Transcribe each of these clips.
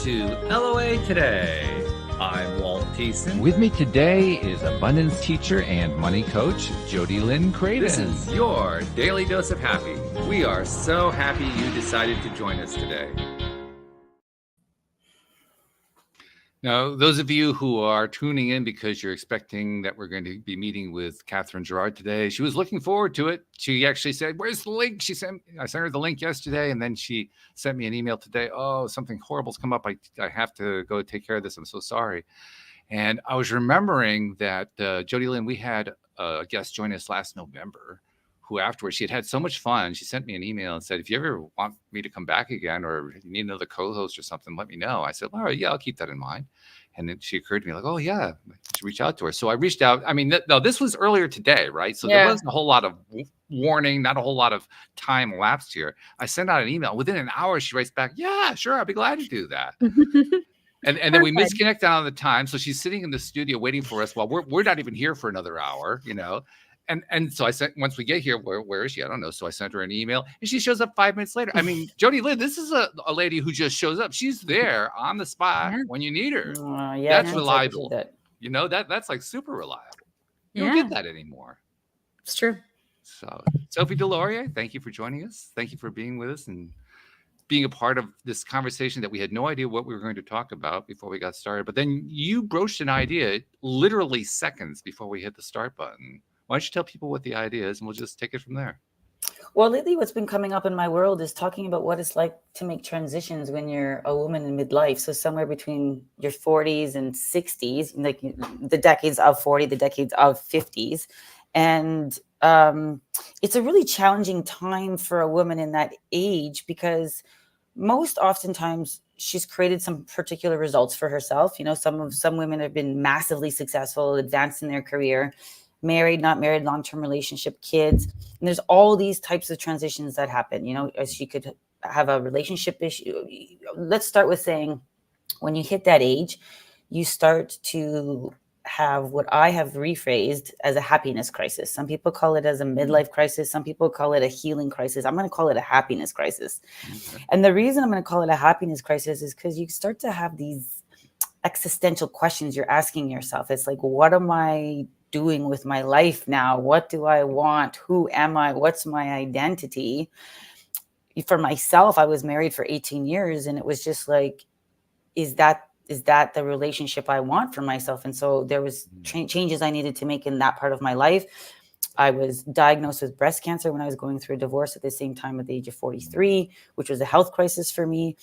to LOA Today. I'm Walt Thiessen. With me today is abundance teacher and money coach, Jody Lynn Craven. This is your daily dose of happy. We are so happy you decided to join us today. Now, those of you who are tuning in because you're expecting that we're going to be meeting with Catherine Gairard today, she was looking forward to it. She actually said, "Where's the link?" I sent her the link yesterday, and then she sent me an email today. "Oh, something horrible's come up. I have to go take care of this. I'm so sorry." And I was remembering that Jody Lynn, we had a guest join us last November, who afterwards she had so much fun. She sent me an email and said, "If you ever want me to come back again, or you need another co-host or something, let me know." I said, "All right, yeah, I'll keep that in mind." And then she occurred to me like, "Oh yeah, I should reach out to her." So I reached out. I mean, no, this was earlier today, right? So there wasn't a whole lot of warning, not a whole lot of time lapsed here. I sent out an email. Within an hour, she writes back, "Yeah, sure, I'll be glad to do that." And then we misconnected on the time. So she's sitting in the studio waiting for us while we're not even here for another hour, you know. And so I sent, once we get here, where is she? I don't know. So I sent her an email and she shows up 5 minutes later. I mean, Jody Lynn, this is a lady who just shows up. She's there on the spot when you need her. That's reliable. You know, that's like super reliable. You don't get that anymore. It's true. So Sophie Deslauriers, thank you for joining us. Thank you for being with us and being a part of this conversation that we had no idea what we were going to talk about before we got started. But then you broached an idea literally seconds before we hit the start button. Why don't you tell people what the idea is, and we'll just take it from there. Well, lately what's been coming up in my world is talking about what it's like to make transitions when you're a woman in midlife. So somewhere between your 40s and 60s, like the decades of 40, the decades of 50s. And it's a really challenging time for a woman in that age because most oftentimes she's created some particular results for herself. You know, some women have been massively successful, advanced in their career, married, not married, long-term relationship, kids. And there's all these types of transitions that happen. You know, she could have a relationship issue. Let's start with saying when you hit that age, you start to have what I have rephrased as a happiness crisis. Some people call it as a midlife crisis. Some people call it a healing crisis. I'm going to call it a happiness crisis. Okay. And the reason I'm going to call it a happiness crisis is because you start to have these existential questions you're asking yourself. It's like, what am I doing with my life now? What do I want? Who am I? What's my identity? For myself, I was married for 18 years and it was just like, is that the relationship I want for myself? And so there was changes I needed to make in that part of my life. I was diagnosed with breast cancer when I was going through a divorce at the same time at the age of 43, which was a health crisis for me.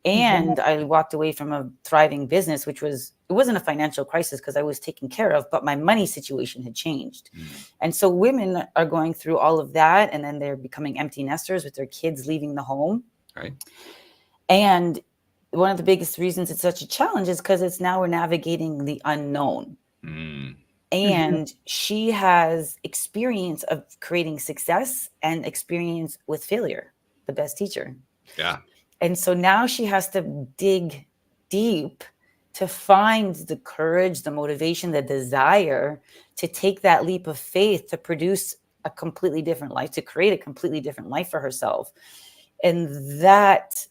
And I walked away from a thriving business, it wasn't a financial crisis because I was taken care of, but my money situation had changed. And so women are going through all of that, and then they're becoming empty nesters with their kids leaving the home. Right. And one of the biggest reasons it's such a challenge is because we're navigating the unknown. And she has experience of creating success and experience with failure, the best teacher. Yeah. And so now she has to dig deep to find the courage, the motivation, the desire to take that leap of faith to produce a completely different life, to create a completely different life for herself. And that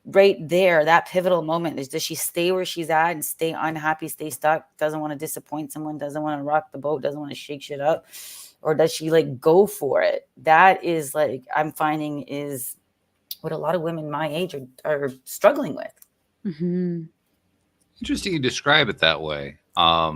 right there, that pivotal moment is, does she stay where she's at and stay unhappy, stay stuck, doesn't want to disappoint someone, doesn't want to rock the boat, doesn't want to shake shit up? Or does she like go for it? That is like, I'm finding is what a lot of women my age are struggling with. Interesting you describe it that way. I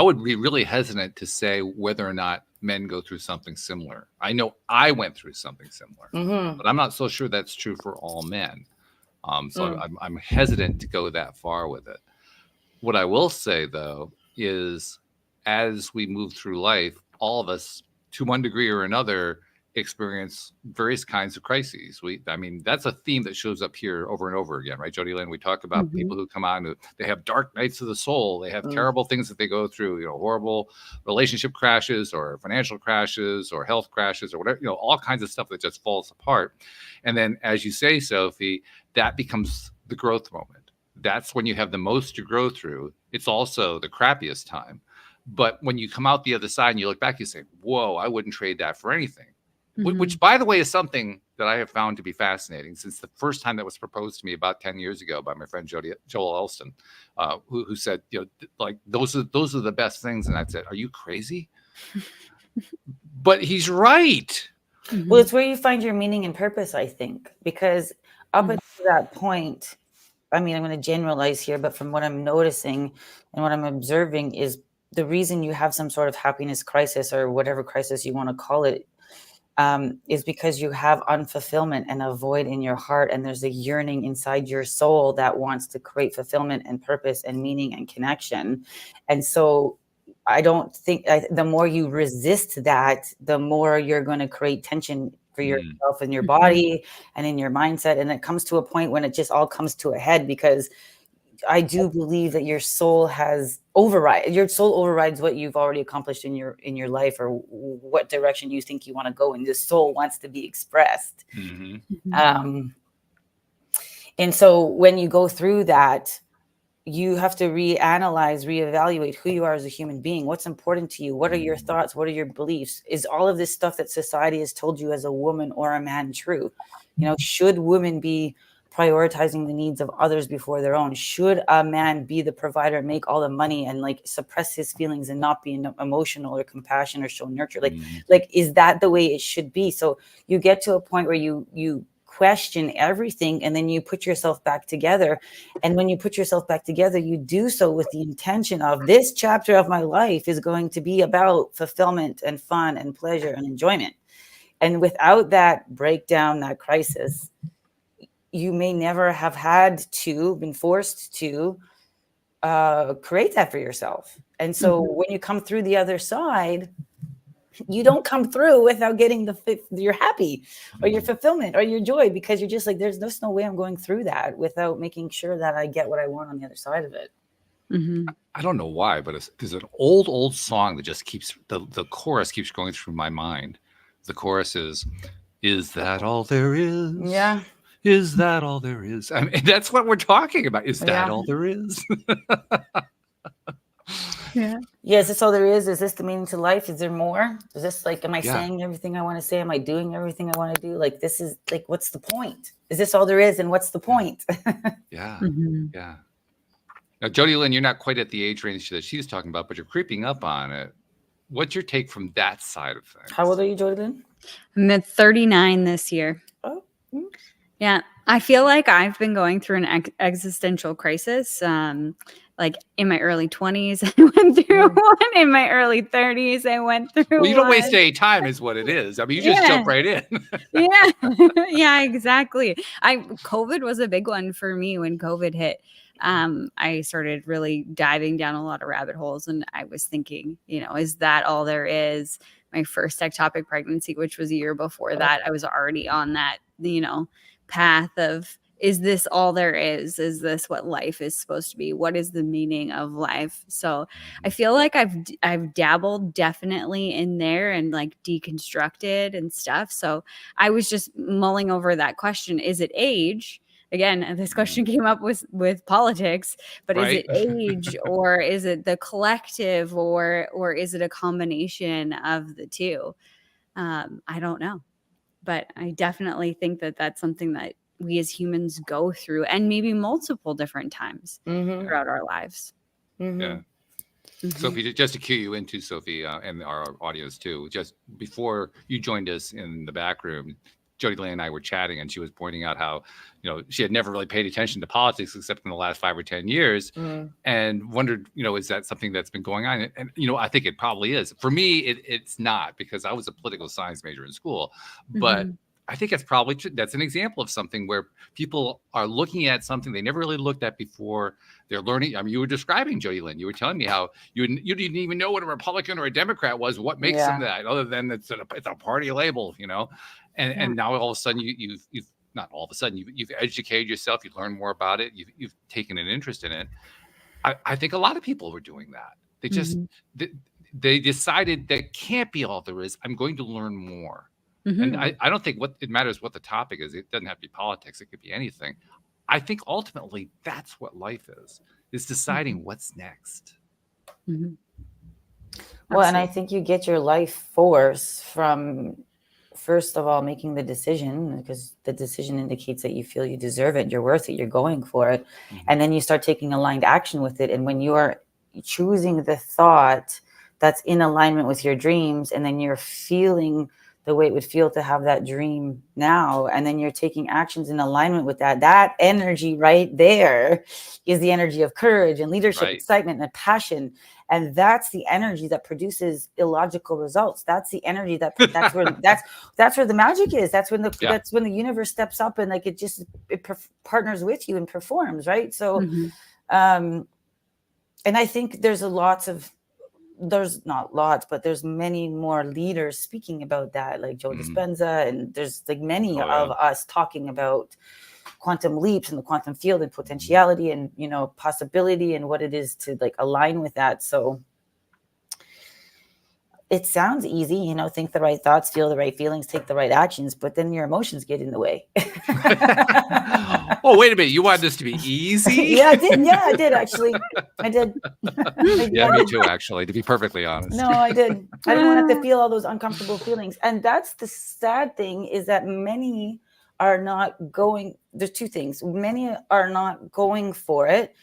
would be really hesitant to say whether or not men go through something similar. I know I went through something similar, but I'm not so sure that's true for all men. So I'm hesitant to go that far with it. What I will say, though, is as we move through life, all of us, to one degree or another, experience various kinds of crises. I mean, that's a theme that shows up here over and over again, right, Jody Lynn? We talk about people who come on, they have dark nights of the soul. They have terrible things that they go through, you know, horrible relationship crashes or financial crashes or health crashes or whatever, you know, all kinds of stuff that just falls apart. And then, as you say, Sophie, that becomes the growth moment. That's when you have the most to grow through. It's also the crappiest time. But when you come out the other side and you look back, you say, whoa, I wouldn't trade that for anything. which, by the way, is something that I have found to be fascinating since the first time that was proposed to me about 10 years ago by my friend Joel Elston, who said, like, those are the best things. And I said, are you crazy? But he's right. Well, it's where you find your meaning and purpose, I think, because up until that point, I mean, I'm going to generalize here, but from what I'm noticing and what I'm observing is the reason you have some sort of happiness crisis or whatever crisis you want to call it, is because you have unfulfillment and a void in your heart. And there's a yearning inside your soul that wants to create fulfillment and purpose and meaning and connection. And so I don't think the more you resist that, the more you're going to create tension for yourself and your body and in your mindset. And it comes to a point when it just all comes to a head, because I do believe that your soul overrides what you've already accomplished in your life, or what direction you think you want to go. And the soul wants to be expressed. And so when you go through that, you have to reevaluate who you are as a human being. What's important to you? What are your thoughts? What are your beliefs? Is all of this stuff that society has told you as a woman or a man true? Should women be prioritizing the needs of others before their own? Should a man be the provider, make all the money, and like suppress his feelings and not be emotional or compassion or show nurture? Like, is that the way it should be? So you get to a point where you question everything, and then you put yourself back together. And when you put yourself back together, you do so with the intention of, this chapter of my life is going to be about fulfillment and fun and pleasure and enjoyment. And without that breakdown, that crisis, you may never have been forced to create that for yourself. And so when you come through the other side, you don't come through without getting your happy or your fulfillment or your joy, because you're just like, there's no way I'm going through that without making sure that I get what I want on the other side of it. I don't know why, but there's an old song that just keeps, the chorus keeps going through my mind. The chorus is that all there is? Yeah. Is that all there is? I mean, that's what we're talking about. Is that all there is? Yeah. Is this all there is? Is this the meaning to life? Is there more? Is this like, am I saying everything I want to say? Am I doing everything I want to do? Like, this is like, what's the point? Is this all there is? And what's the point? Yeah. Now, Jody Lynn, you're not quite at the age range that she's talking about, but you're creeping up on it. What's your take from that side of things? How old are you, Jody Lynn? I'm at 39 this year. Oh. Yeah. I feel like I've been going through an existential crisis. Like in my early 20s, I went through one. In my early 30s, I went through one. Well, you don't waste any time is what it is. I mean, you just jump right in. Yeah, exactly. COVID was a big one for me when COVID hit. I started really diving down a lot of rabbit holes, and I was thinking, is that all there is? My first ectopic pregnancy, which was a year before that, I was already on that, path of, is this all there is? Is this what life is supposed to be? What is the meaning of life? So I feel like I've dabbled definitely in there and like deconstructed and stuff. So I was just mulling over that question. Is it age? Again, this question came up with politics, but is it age or is it the collective or is it a combination of the two? I don't know, but I definitely think that that's something that we as humans go through, and maybe multiple different times throughout our lives. Yeah. Sophie, just to cue you into, Sophie, and our audience too, just before you joined us in the back room, Jody Lynn and I were chatting, and she was pointing out how, she had never really paid attention to politics except in the last 5 or 10 years, and wondered, is that something that's been going on? And, I think it probably is. For me, it's not, because I was a political science major in school, but I think it's probably that's an example of something where people are looking at something they never really looked at before. They're learning. I mean, you were describing, Jody Lynn. You were telling me how you didn't even know what a Republican or a Democrat was. What makes them that, other than it's a party label, And now all of a sudden you've not all of a sudden you've educated yourself. You learn more about it. You've taken an interest in it. I think a lot of people were doing that. They just they decided that can't be all there is. I'm going to learn more. And I don't think it matters what the topic is. It doesn't have to be politics. It could be anything. I think ultimately that's what life is deciding what's next. Well, and I think you get your life force from first of all, making the decision, because the decision indicates that you feel you deserve it, you're worth it, you're going for it. And then you start taking aligned action with it. And when you are choosing the thought that's in alignment with your dreams, and then you're feeling the way it would feel to have that dream now, and then you're taking actions in alignment with that energy right there is the energy of courage and leadership, excitement and passion. And that's the energy that produces illogical results. That's the energy that's where the magic is. That's when that's when the universe steps up and like it partners with you and performs, right? So and I think there's not lots, but there's many more leaders speaking about that, like Joe Dispenza, and there's like many of us talking about quantum leaps and the quantum field and potentiality and, you know, possibility and what it is to like align with that. So it sounds easy, you know, think the right thoughts, feel the right feelings, take the right actions, but then your emotions get in the way. Oh, wait a minute. You want this to be easy? Yeah, I did. Yeah, I did actually. I did. Yeah, me too, actually, to be perfectly honest. No, I did. I didn't want to have to feel all those uncomfortable feelings. And that's the sad thing, is that many are not going. There's two things. Many are not going for it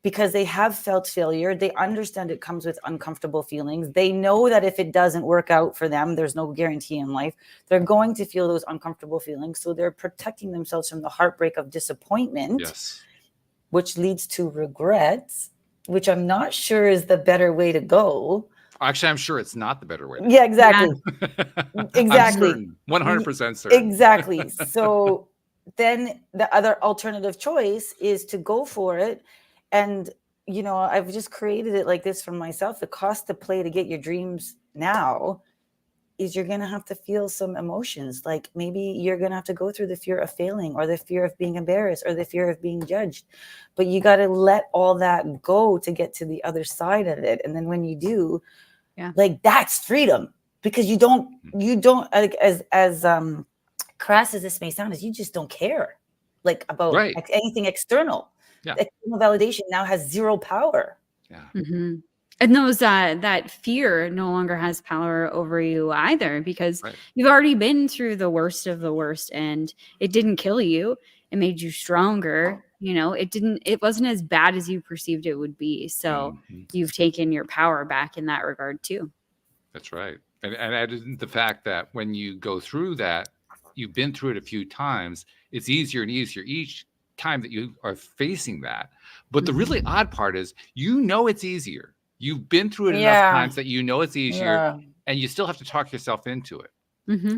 because they have felt failure. They understand it comes with uncomfortable feelings. They know that if it doesn't work out for them, there's no guarantee in life. They're going to feel those uncomfortable feelings. So they're protecting themselves from the heartbreak of disappointment, which leads to regrets, which I'm not sure is the better way to go. Actually, I'm sure it's not the better way. Yeah, exactly. Exactly. 100% certain. Exactly. So then the other alternative choice is to go for it. And, you know, I've just created it like this for myself. The cost to play to get your dreams now is you're going to have to feel some emotions. Like maybe you're going to have to go through the fear of failing or the fear of being embarrassed or the fear of being judged. But you got to let all that go to get to the other side of it. And then when you do, like that's freedom, because you don't like, as crass as this may sound, is you just don't care like about anything external. External validation now has zero power. And those that fear no longer has power over you either, because you've already been through the worst of the worst and it didn't kill you. It made you stronger. You know, it wasn't as bad as you perceived it would be. So you've taken your power back in that regard too. That's right. And added the fact that when you go through that, you've been through it a few times, it's easier and easier each time that you are facing that. But the really odd part is, you know, it's easier. You've been through it enough times that you know it's easier, and you still have to talk yourself into it.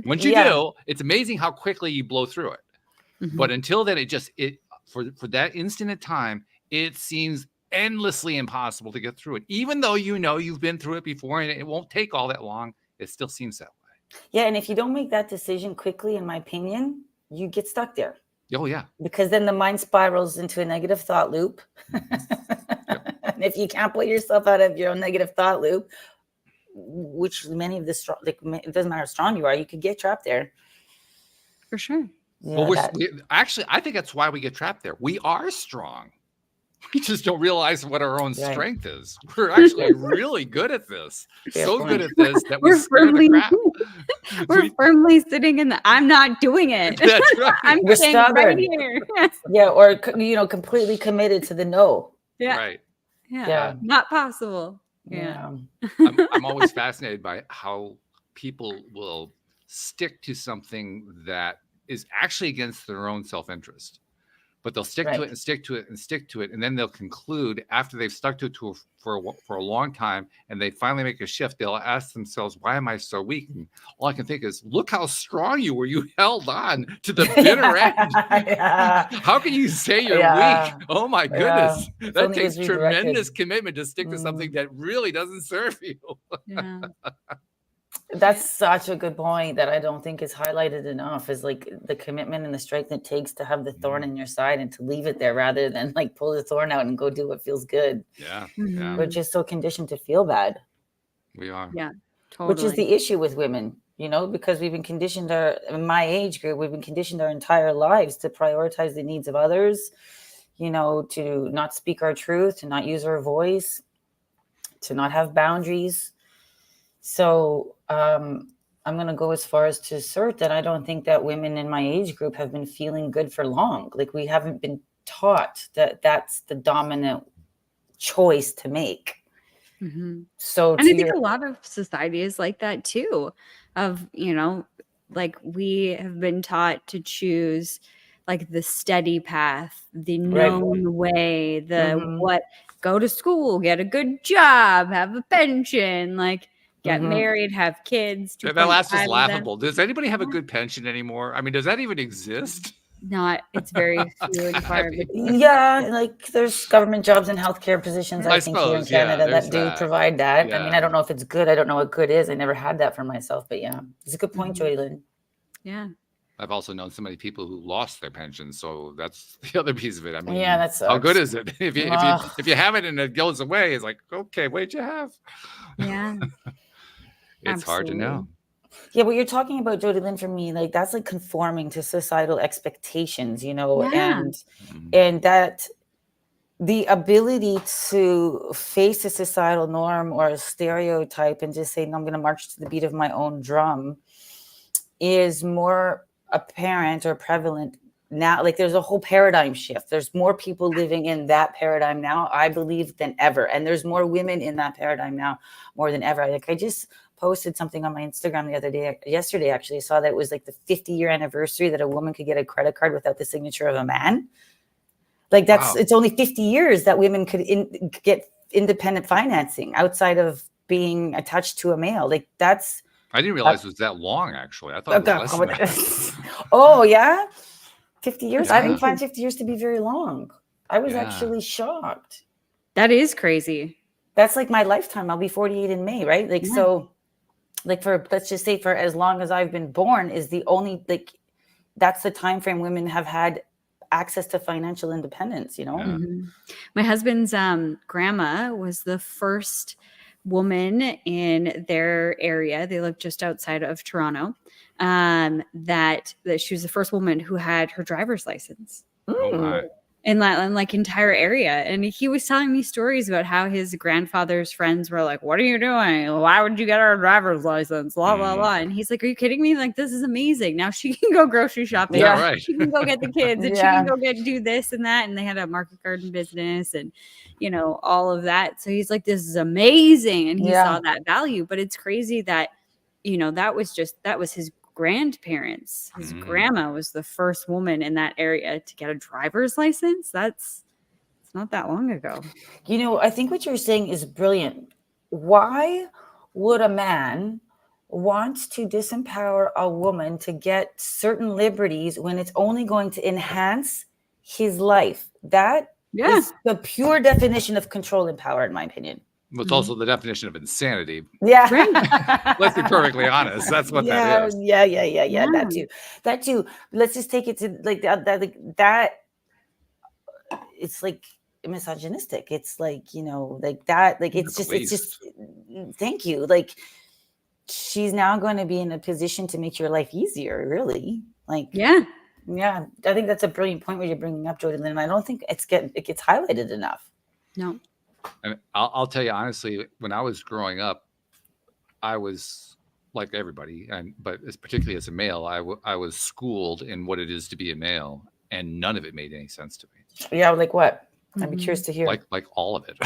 Once you do, it's amazing how quickly you blow through it. But until then, for that instant of time, it seems endlessly impossible to get through it. Even though you know you've been through it before and it won't take all that long, it still seems that way. Yeah, and if you don't make that decision quickly, in my opinion, you get stuck there. Oh, yeah. Because then the mind spirals into a negative thought loop. And if you can't pull yourself out of your own negative thought loop, which many of the strong, like, it doesn't matter how strong you are, you could get trapped there. For sure. Yeah, well, actually, I think that's why we get trapped there. We are strong. We just don't realize what our own strength is. We're actually really good at this. So good at this that we're firmly, we're firmly sitting in the, I'm not doing it. That's right. I'm staying right here. Yeah, or, you know, completely committed to the no. Yeah. Right. Yeah. Not possible. Yeah. I'm always fascinated by how people will stick to something that is actually against their own self-interest. But they'll stick to it and stick to it and stick to it. And then they'll conclude, after they've stuck to it for a long time, and they finally make a shift, they'll ask themselves, why am I so weak? And all I can think is, look how strong you were. You held on to the bitter end. How can you say you're weak? Oh, my goodness. That takes tremendous commitment to stick to something that really doesn't serve you. That's such a good point that I don't think is highlighted enough, is like the commitment and the strength it takes to have the thorn in your side and to leave it there rather than like pull the thorn out and go do what feels good. Yeah. We're just so conditioned to feel bad. We are. Yeah, totally. Which is the issue with women, you know, because we've been conditioned, in my age group, we've been conditioned our entire lives to prioritize the needs of others, you know, to not speak our truth, to not use our voice, to not have boundaries. So I'm going to go as far as to assert that I don't think that women in my age group have been feeling good for long. Like, we haven't been taught that that's the dominant choice to make. So, and I think a lot of society is like that too, of, like, we have been taught to choose like the steady path, the known way, go to school, get a good job, have a pension, like get married, have kids. That last is laughable. Does anybody have a good pension anymore? I mean, does that even exist? It's very few and far between. Yeah, like there's government jobs and healthcare positions, I think, here in Canada that do provide that. Yeah. I mean, I don't know if it's good. I don't know what good is. I never had that for myself, but yeah, it's a good point, Jody Lynn. Yeah. I've also known so many people who lost their pensions, so that's the other piece of it. I mean, yeah, that's how good is it if you have it and it goes away? It's like, okay, what'd you have? Yeah, it's hard to know. Yeah, what you're talking about, Jody Lynn, for me, like that's like conforming to societal expectations, and that the ability to face a societal norm or a stereotype and just say, no, I'm going to march to the beat of my own drum is more apparent or prevalent now. Like there's a whole paradigm shift. There's more people living in that paradigm now, I believe, than ever. And there's more women in that paradigm now more than ever. Like I just posted something on my Instagram yesterday, actually. I saw that it was like the 50-year anniversary that a woman could get a credit card without the signature of a man. Like it's only 50 years that women could get independent financing outside of being attached to a male. Like I didn't realize it was that long, actually. I thought it was less than that. Oh, yeah? 50 years? Yeah. I didn't find 50 years to be very long. I was actually shocked. That is crazy. That's like my lifetime. I'll be 48 in May, right? Like, so, like let's just say for as long as I've been born is the only, like, that's the time frame women have had access to financial independence, My husband's grandma was the first woman in their area. They lived just outside of Toronto. That she was the first woman who had her driver's license. Oh my. In that like entire area. And he was telling me stories about how his grandfather's friends were like, what are you doing? Why would you get our driver's license? Blah, blah, blah. And he's like, are you kidding me? Like, this is amazing. Now she can go grocery shopping. Yeah, right. She can go get the kids and she can go do this and that. And they had a market garden business and, all of that. So he's like, this is amazing. And he saw that value. But it's crazy that, that was his grandparents. His grandma was the first woman in that area to get a driver's license. It's not that long ago. I think what you're saying is brilliant. Why would a man want to disempower a woman to get certain liberties when it's only going to enhance his life? That is the pure definition of control and power, in my opinion. Well, it's also the definition of insanity. Yeah. Let's be perfectly honest. That's what that is. Yeah. That too. Let's just take it to like that. It's like misogynistic. It's like, like that, like it's just, thank you. Like she's now going to be in a position to make your life easier, really. Like, yeah. I think that's a brilliant point where you're bringing up, Jody Lynn. I don't think it gets highlighted enough. No. And I'll tell you honestly, when I was growing up, I was like everybody, but particularly as a male, I was schooled in what it is to be a male, and none of it made any sense to me. Yeah, like what? I'd be curious to hear. Like all of it.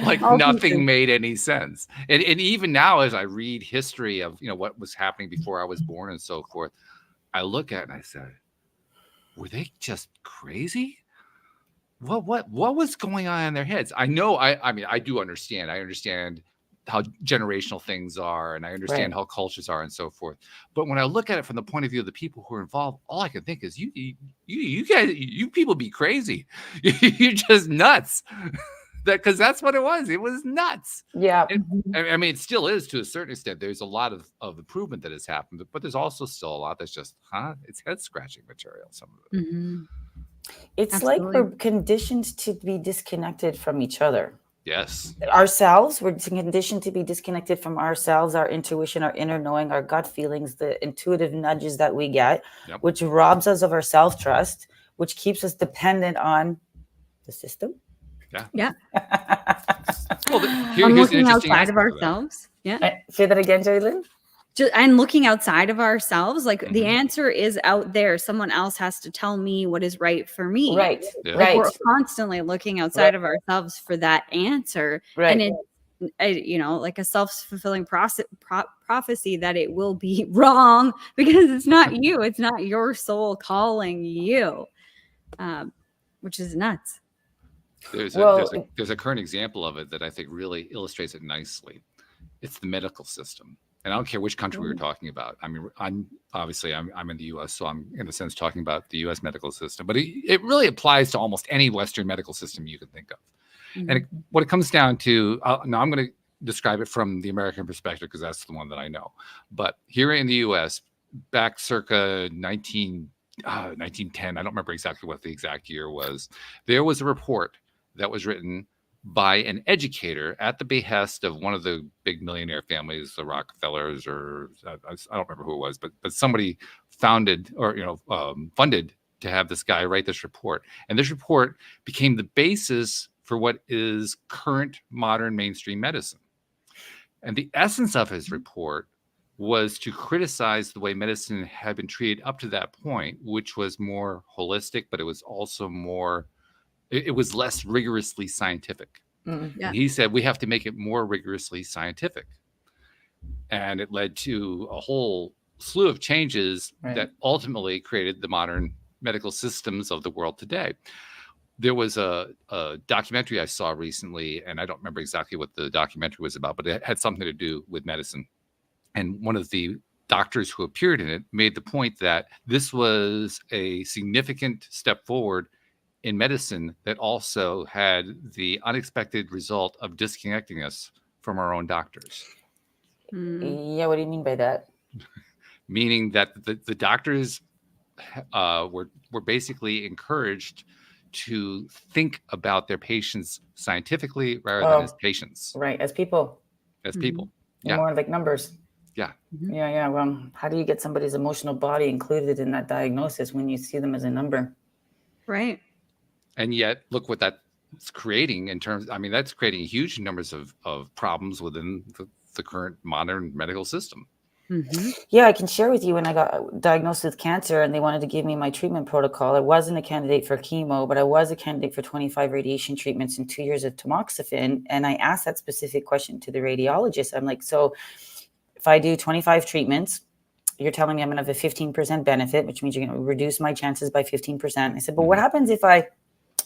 Like nothing made any sense. And even now, as I read history of what was happening before I was born and so forth, I look at it and I said, were they just crazy? What was going on in their heads? I know. I mean, I do understand. I understand how generational things are, and I understand how cultures are, and so forth. But when I look at it from the point of view of the people who are involved, all I can think is, you guys, you people be crazy. You're just nuts. Because that's what it was. It was nuts. Yeah. And, I mean, it still is to a certain extent. There's a lot of improvement that has happened, but there's also still a lot that's just, it's head scratching material. Some of it. Mm-hmm. It's Absolutely. Like we're conditioned to be disconnected from each other. Yes. Ourselves, we're conditioned to be disconnected from ourselves, our intuition, our inner knowing, our gut feelings, the intuitive nudges that we get, which robs us of our self-trust, which keeps us dependent on the system. Yeah. Well, here's looking outside of ourselves. Say that again, Jalen. And looking outside of ourselves, like the Mhm. answer is out there. Someone else has to tell me what is right for me. Right. Yeah. Like Right. we're constantly looking outside of ourselves for that answer. Right. And it's, like a self-fulfilling prophecy that it will be wrong because it's not you. It's not your soul calling you, which is nuts. There's Well, a current example of it that I think really illustrates it nicely. It's the medical system. And I don't care which country we were talking about. I mean, I'm in the U.S., so I'm in a sense talking about the U.S. medical system. But it really applies to almost any Western medical system you can think of. And what it comes down to, now I'm going to describe it from the American perspective because that's the one that I know. But here in the U.S., back circa 1910, I don't remember exactly what the exact year was, there was a report that was written by an educator at the behest of one of the big millionaire families, the Rockefellers, or I don't remember who it was, but somebody founded or funded to have this guy write this report. And this report became the basis for what is current modern mainstream medicine. And the essence of his report was to criticize the way medicine had been treated up to that point, which was more holistic, but it was also more, it was less rigorously scientific. And he said, we have to make it more rigorously scientific. And it led to a whole slew of changes that ultimately created the modern medical systems of the world today. There was a documentary I saw recently, and I don't remember exactly what the documentary was about, but it had something to do with medicine. And one of the doctors who appeared in it made the point that this was a significant step forward in medicine that also had the unexpected result of disconnecting us from our own doctors. Yeah, what do you mean by that? Meaning that the doctors were basically encouraged to think about their patients scientifically rather than as patients. Right, as people. As people. Yeah. More like numbers. Yeah. Yeah. Well, how do you get somebody's emotional body included in that diagnosis when you see them as a number? Right. And yet, look what that's creating in terms, that's creating huge numbers of problems within the current modern medical system. Yeah, I can share with you when I got diagnosed with cancer and they wanted to give me my treatment protocol. I wasn't a candidate for chemo, but I was a candidate for 25 radiation treatments and 2 years of tamoxifen. And I asked that specific question to the radiologist. I'm like, so if I do 25 treatments, you're telling me I'm going to have a 15% benefit, which means you're going to reduce my chances by 15%. I said, but what happens if I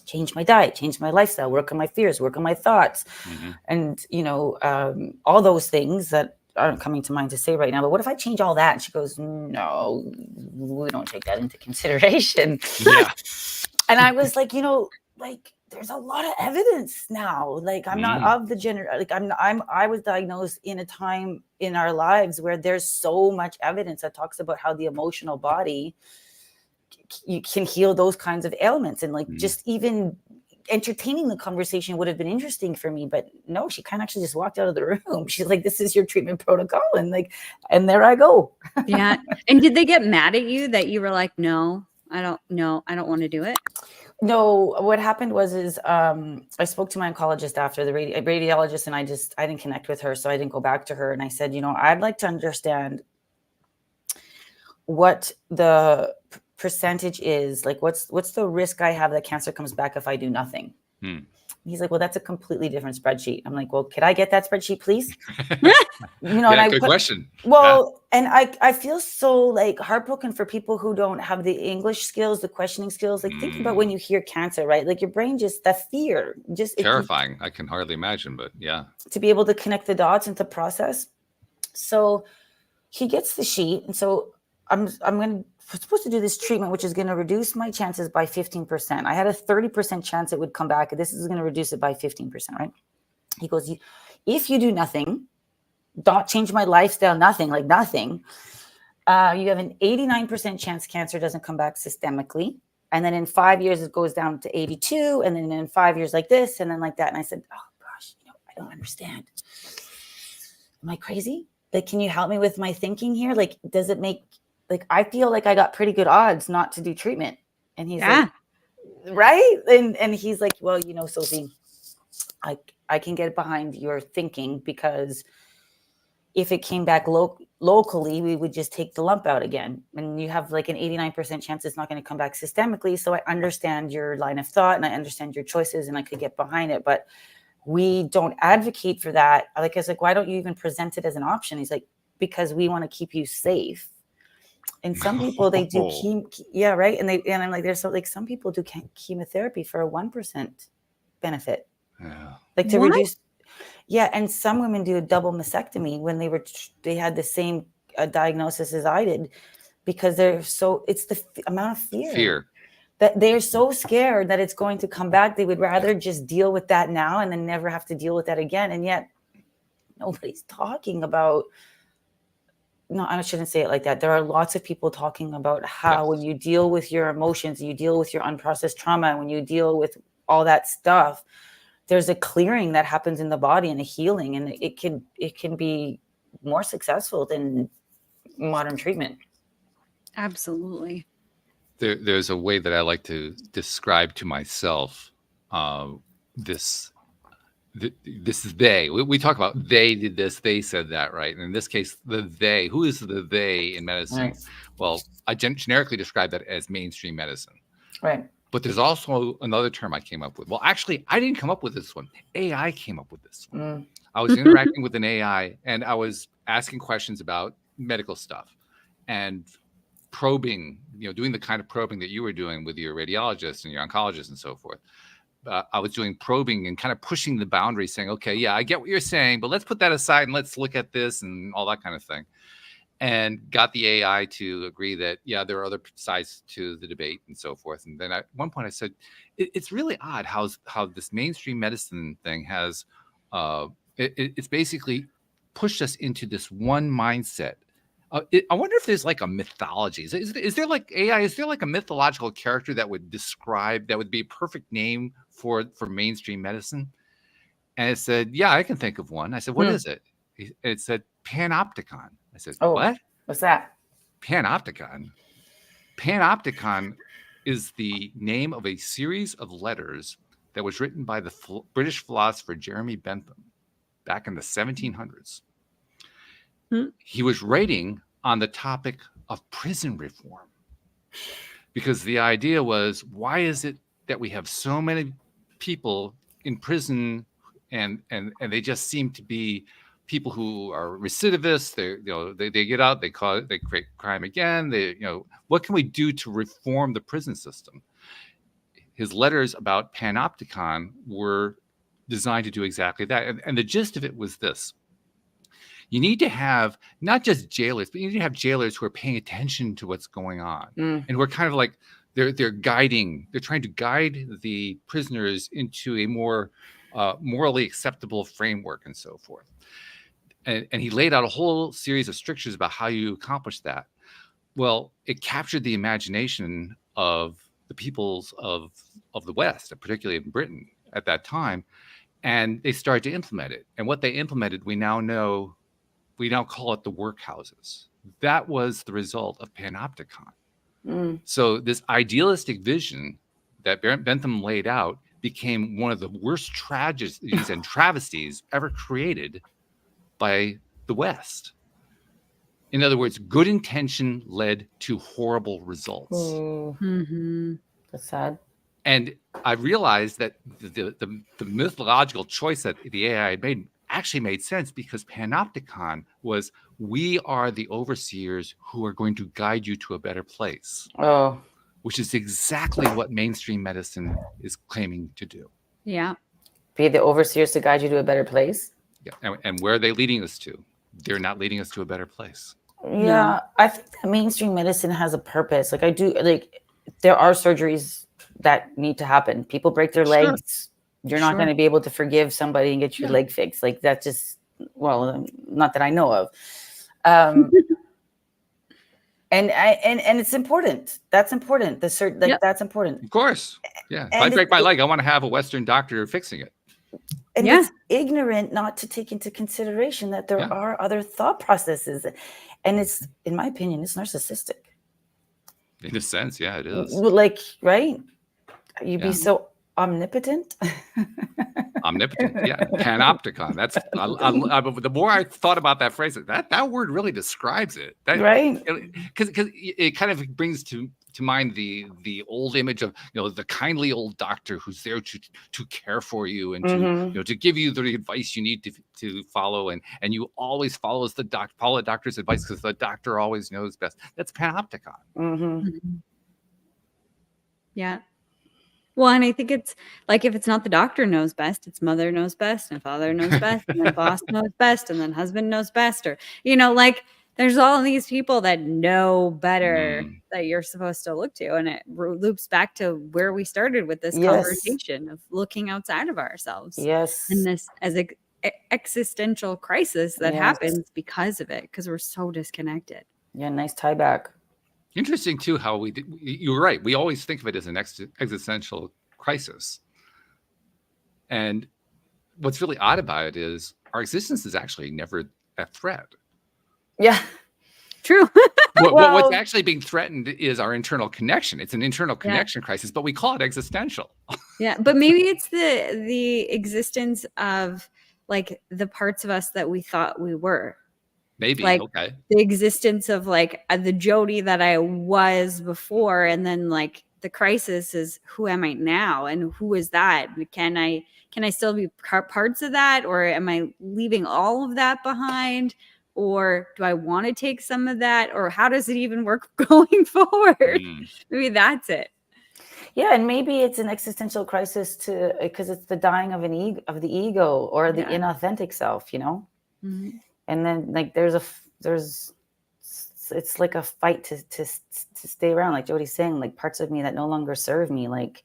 change my diet, change my lifestyle, work on my fears, work on my thoughts, and, all those things that aren't coming to mind to say right now. But what if I change all that? And she goes, no, we don't take that into consideration. Yeah. And I was like, there's a lot of evidence now. Like I'm not of the I was diagnosed in a time in our lives where there's so much evidence that talks about how the emotional body you can heal those kinds of ailments. And just even entertaining the conversation would have been interesting for me, but no, she kind of actually just walked out of the room. She's like, this is your treatment protocol. And there I go. Yeah. And did they get mad at you that you were like, no, I don't want to do it? No, what happened was I spoke to my oncologist after the radiologist, and I didn't connect with her. So I didn't go back to her. And I said, I'd like to understand what the percentage is, like what's the risk I have that cancer comes back if I do nothing. He's like, well, that's a completely different spreadsheet. I'm like, well, could I get that spreadsheet, please? Good question. Well, and I feel so heartbroken for people who don't have the English skills, the questioning skills. Think about when you hear cancer, right? Like your brain just, that fear, just terrifying. I can hardly imagine, but yeah. To be able to connect the dots and to process. So he gets the sheet. And so I'm supposed to do this treatment, which is going to reduce my chances by 15%. I had a 30% chance it would come back. This is going to reduce it by 15%, right? He goes, if you do nothing, don't change my lifestyle, nothing, you have an 89% chance cancer doesn't come back systemically. And then in 5 years, it goes down to 82. And then in 5 years like this, and then like that. And I said, oh gosh, I don't understand. Am I crazy? Can you help me with my thinking here? Does it make, I feel like I got pretty good odds not to do treatment. And he's like, right? And he's like, well, Sophie, I can get behind your thinking because if it came back locally, we would just take the lump out again. And you have like an 89% chance it's not going to come back systemically. So I understand your line of thought and I understand your choices and I could get behind it. But we don't advocate for that. Like, I was like, why don't you even present it as an option? He's like, because we want to keep you safe. And some people, they do yeah, right. And I'm like, there's some people do chemotherapy for a 1% benefit. Yeah. Like to reduce. Yeah, and some women do a double mastectomy when they had the same diagnosis as I did, because it's the amount of fear that they're so scared that it's going to come back. They would rather just deal with that now and then never have to deal with that again. And yet nobody's talking about. No, I shouldn't say it like that. There are lots of people talking about how when you deal with your emotions, you deal with your unprocessed trauma, when you deal with all that stuff, there's a clearing that happens in the body and a healing, and it can be more successful than modern treatment. Absolutely. There's a way that I like to describe to myself this is they. We talk about they did this, they said that, right? And in this case, the they. Who is the they in medicine? Right. Well, I generically describe that as mainstream medicine. Right. But there's also another term I came up with. Well, actually, I didn't come up with this one. AI came up with this one. I was interacting with an AI, and I was asking questions about medical stuff and probing, doing the kind of probing that you were doing with your radiologist and your oncologist and so forth. I was doing probing and kind of pushing the boundaries, saying, okay, yeah, I get what you're saying, but let's put that aside and let's look at this and all that kind of thing. And got the AI to agree that, yeah, there are other sides to the debate and so forth. And then at one point I said, it's really odd how this mainstream medicine thing has, it's basically pushed us into this one mindset. I wonder if there's like a mythology. Is there like AI? Is there like a mythological character that would be a perfect name for mainstream medicine? And it said, yeah, I can think of one. I said, what is it? It said Panopticon. I said, what? What's that? Panopticon. Panopticon is the name of a series of letters that was written by the British philosopher Jeremy Bentham back in the 1700s. He was writing on the topic of prison reform, because the idea was, why is it that we have so many people in prison and they just seem to be people who are recidivists? They get out, they create crime again. What can we do to reform the prison system? His letters about Panopticon were designed to do exactly that. And the gist of it was this: you need to have not just jailers, but you need to have jailers who are paying attention to what's going on, and who are kind of like they're trying to guide the prisoners into a more morally acceptable framework and so forth. And he laid out a whole series of strictures about how you accomplish that. Well, it captured the imagination of the peoples of the West, particularly in Britain at that time, and they started to implement it. And what they implemented, we now call it the workhouses. That was the result of Panopticon. So this idealistic vision that Bentham laid out became one of the worst tragedies and travesties ever created by the West. In other words, good intention led to horrible results. That's sad. And I realized that the mythological choice that the AI had made actually made sense, because Panopticon was, we are the overseers who are going to guide you to a better place. Which is exactly what mainstream medicine is claiming to do. Yeah. Be the overseers to guide you to a better place. Yeah. And where are they leading us to? They're not leading us to a better place. Yeah. I think that mainstream medicine has a purpose. There are surgeries that need to happen. People break their legs. You're not going to be able to forgive somebody and get your leg fixed. Like, that's just, well, not that I know of. And it's important. That's important. That's important. Of course. Yeah. If I break my leg, I want to have a Western doctor fixing it. And it's ignorant not to take into consideration that there are other thought processes. And it's, in my opinion, it's narcissistic. In a sense, yeah, it is. Like, right? You'd be so Omnipotent. Omnipotent, yeah, panopticon. That's the more I thought about that phrase, that word really describes it. That Right. because it kind of brings to mind the old image of the kindly old doctor who's there to care for you and to give you the advice you need to follow, and you always follow the doctor's advice because the doctor always knows best. That's panopticon. Yeah. Well, and I think it's like, if it's not the doctor knows best, it's mother knows best and father knows best and then boss knows best and then husband knows best, or like there's all of these people that know better that you're supposed to look to, and it loops back to where we started with this conversation of looking outside of ourselves. Yes. And this as a existential crisis that happens because of it, because we're so disconnected. Yeah, nice tie back. Interesting too how you're right. We always think of it as an existential crisis. And what's really odd about it is our existence is actually never a threat. Yeah. True. What's actually being threatened is our internal connection. It's an internal connection crisis, but we call it existential. Yeah, but maybe it's the existence of like the parts of us that we thought we were. Maybe, like okay. The existence of like the Jody that I was before, and then like the crisis is, who am I now, and who is that? Can I still be parts of that, or am I leaving all of that behind, or do I want to take some of that, or how does it even work going forward? Maybe that's it. Yeah, and maybe it's an existential crisis because it's the dying of the ego or the inauthentic self, And then like it's like a fight to stay around, like Jody's saying, like parts of me that no longer serve me. Like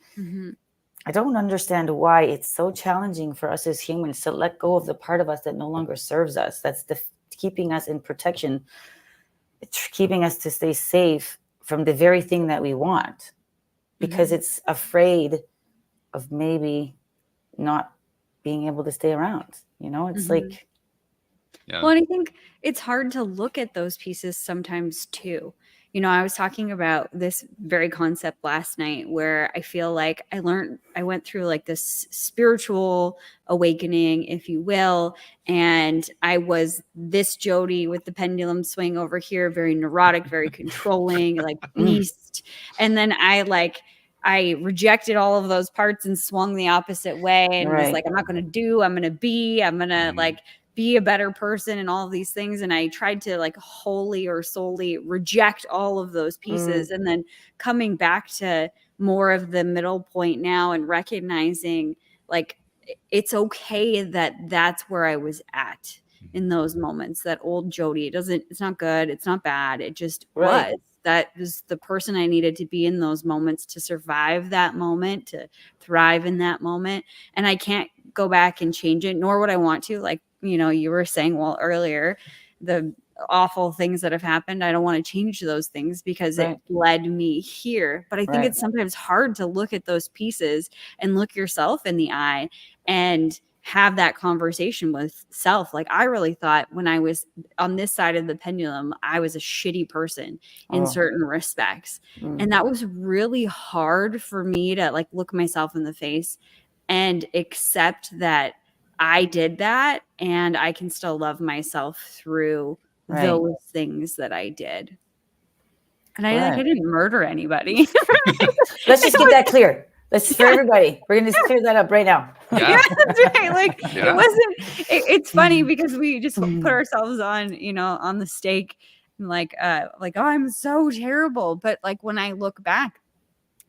I don't understand why it's so challenging for us as humans to let go of the part of us that no longer serves us. That's keeping us in protection, keeping us to stay safe from the very thing that we want, because it's afraid of maybe not being able to stay around. It's like. Yeah. Well, and I think it's hard to look at those pieces sometimes too. I was talking about this very concept last night where I feel like I went through like this spiritual awakening, if you will. And I was this Jody with the pendulum swing over here, very neurotic, very controlling, like beast. And then I rejected all of those parts and swung the opposite way and was like, I'm not going to do, I'm going to be, I'm going to like be a better person and all of these things. And I tried to like wholly or solely reject all of those pieces, and then coming back to more of the middle point now and recognizing like it's okay that that's where I was at in those moments. That old Jody, it's not good, it's not bad, it just was. That was the person I needed to be in those moments to survive that moment, to thrive in that moment. And I can't go back and change it, nor would I want to. Like, you were saying, earlier, the awful things that have happened, I don't want to change those things because it led me here. But I think it's sometimes hard to look at those pieces and look yourself in the eye and have that conversation with self. Like, I really thought when I was on this side of the pendulum, I was a shitty person in certain respects. And that was really hard for me to like look myself in the face and accept that I did that, and I can still love myself through those things that I did. And I didn't murder anybody. Let's just get that clear. Let's for everybody. We're gonna just clear that up right now. Yeah, that's right. Like it wasn't. It's funny because we just put ourselves on, on the stake, and like, oh, I'm so terrible. But like when I look back,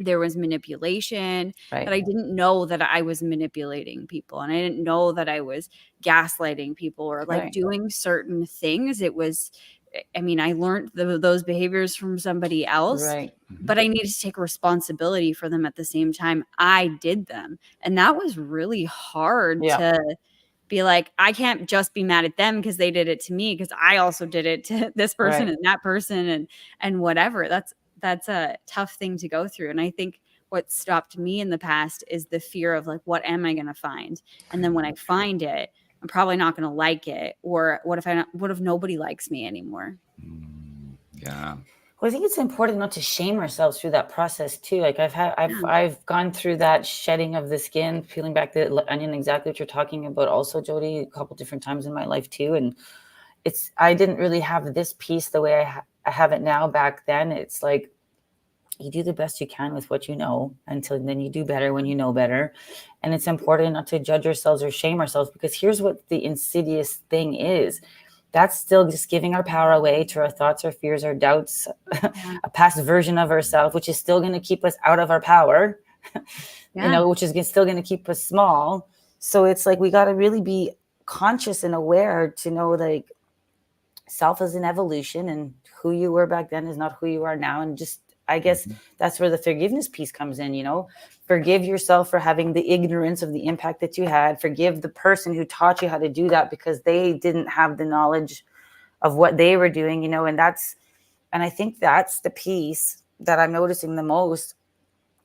there was manipulation that I didn't know that I was manipulating people, and I didn't know that I was gaslighting people or like doing certain things. It was, I learned those behaviors from somebody else, but I needed to take responsibility for them at the same time. I did them. And that was really hard to be like, I can't just be mad at them because they did it to me, because I also did it to this person and that person and whatever. That's a tough thing to go through. And I think what stopped me in the past is the fear of like, what am I going to find? And then when I find it, I'm probably not going to like it. Or what if nobody likes me anymore? Yeah. Well, I think it's important not to shame ourselves through that process too. Like I've gone through that shedding of the skin, peeling back the onion, exactly what you're talking about also, Jody, a couple different times in my life too. And I didn't really have this piece the way I have it now. Back then, it's like you do the best you can with what you know until then you do better when you know better. And it's important not to judge ourselves or shame ourselves, because here's what the insidious thing is. That's still just giving our power away to our thoughts, our fears, our doubts, a past version of ourselves, which is still going to keep us out of our power, which is still going to keep us small. So it's like, we got to really be conscious and aware to know, like, self is an evolution, and who you were back then is not who you are now. And just, I guess that's where the forgiveness piece comes in, forgive yourself for having the ignorance of the impact that you had. Forgive the person who taught you how to do that, because they didn't have the knowledge of what they were doing, and I think that's the piece that I'm noticing the most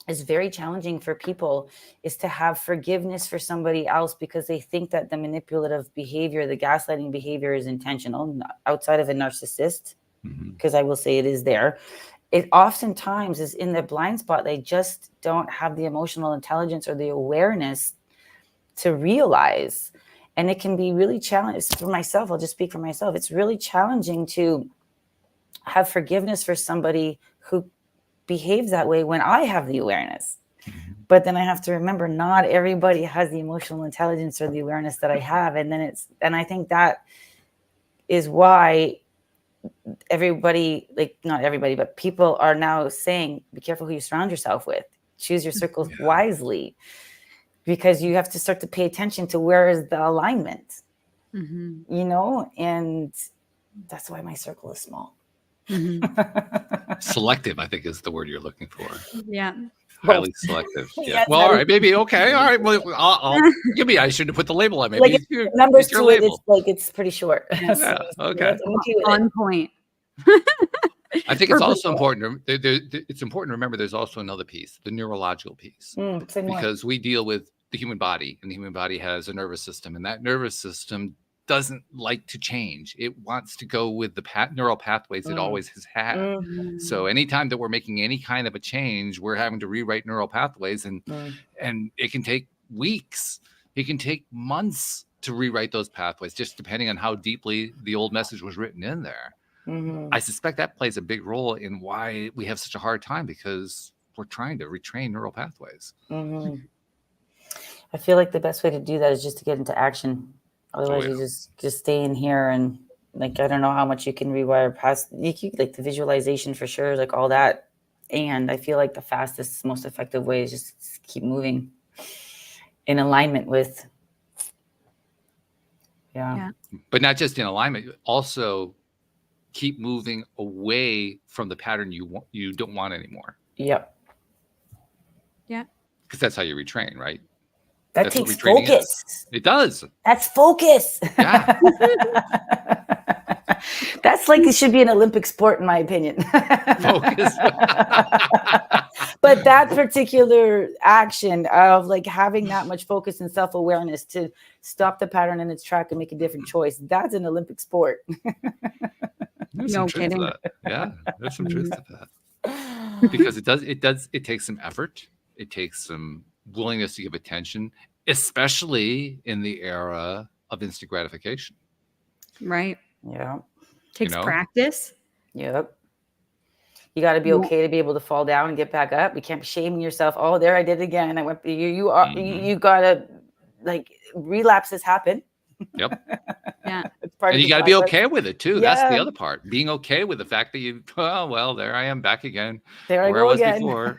is very challenging for people, is to have forgiveness for somebody else because they think that the manipulative behavior, the gaslighting behavior is intentional, outside of a narcissist, because I will say it is there. It oftentimes is in their blind spot. They just don't have the emotional intelligence or the awareness to realize. And it can be really challenging for myself. I'll just speak for myself. It's really challenging to have forgiveness for somebody who behaves that way when I have the awareness. But then I have to remember, not everybody has the emotional intelligence or the awareness that I have. And I think that is why everybody, like, not everybody, but people are now saying, be careful who you surround yourself with. Choose your circles wisely, because you have to start to pay attention to where is the alignment, and that's why my circle is small. Selective, I think, is the word you're looking for. Yeah. Highly selective. Yeah. Well, all right, maybe. Okay. All right. Well, I shouldn't have put the label on. Maybe like numbers to it, it's pretty short. Yeah. Okay. On point. I think it's also important. It's important to remember there's also another piece, the neurological piece, because we deal with the human body, and the human body has a nervous system, and that nervous system doesn't like to change. It wants to go with the neural pathways it always has had. So anytime that we're making any kind of a change, we're having to rewrite neural pathways, and it can take weeks. It can take months to rewrite those pathways, just depending on how deeply the old message was written in there. I suspect that plays a big role in why we have such a hard time, because we're trying to retrain neural pathways. I feel like the best way to do that is just to get into action. Otherwise, you just stay in here, and, like, I don't know how much you can rewire past. Like the visualization for sure, like all that. And I feel like the fastest, most effective way is just keep moving in alignment with. Yeah. But not just in alignment, also keep moving away from the pattern you don't want anymore. Yep. Yeah. Because that's how you retrain, right? That takes focus. It does. That's focus. Yeah. That's like, it should be an Olympic sport, in my opinion. Focus. But that particular action of, like, having that much focus and self-awareness to stop the pattern in its track and make a different choice, that's an Olympic sport. There's some truth to that. Yeah, there's some truth to that. Because it takes some effort. It takes some willingness to give attention, especially in the era of instant gratification. Right. Yeah. Takes practice. Yep. You got to be okay to be able to fall down and get back up. You can't be shaming yourself. Oh, there I did it again. I went. You got to, like, relapses happen. Yep. Yeah. And you got to be okay with it too. Yeah. That's the other part. Being okay with the fact that well, there I am back again. There I go again. Before.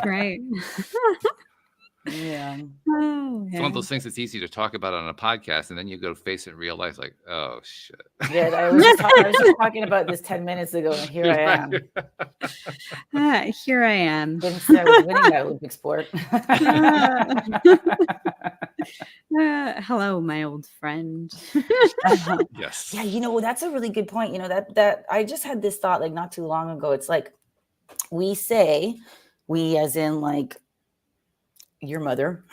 Right. Yeah. It's one of those things that's easy to talk about on a podcast, and then you go face it in real life, like, oh shit. Yeah, I was just talking about this 10 minutes ago, and here I am. Here I am. Didn't say I was winning that Olympic sport. Hello, my old friend. Yes. Yeah, that's a really good point. That I just had this thought, like, not too long ago. It's like, we as in, like, your mother,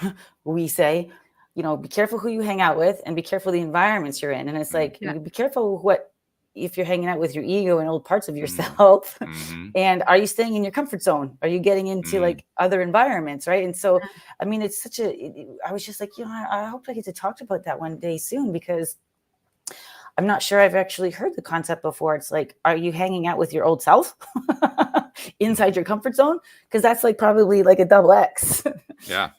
we say, be careful who you hang out with, and be careful the environments you're in. And it's like, be careful what if you're hanging out with your ego and old parts of Mhm. yourself, Mhm. and are you staying in your comfort zone? Are you getting into Mhm. like other environments, right? And so, I mean, it's such I was just like, I hope I get to talk about that one day soon, because I'm not sure I've actually heard the concept before. It's like, are you hanging out with your old self inside your comfort zone? Because that's like probably like a double X, Yeah.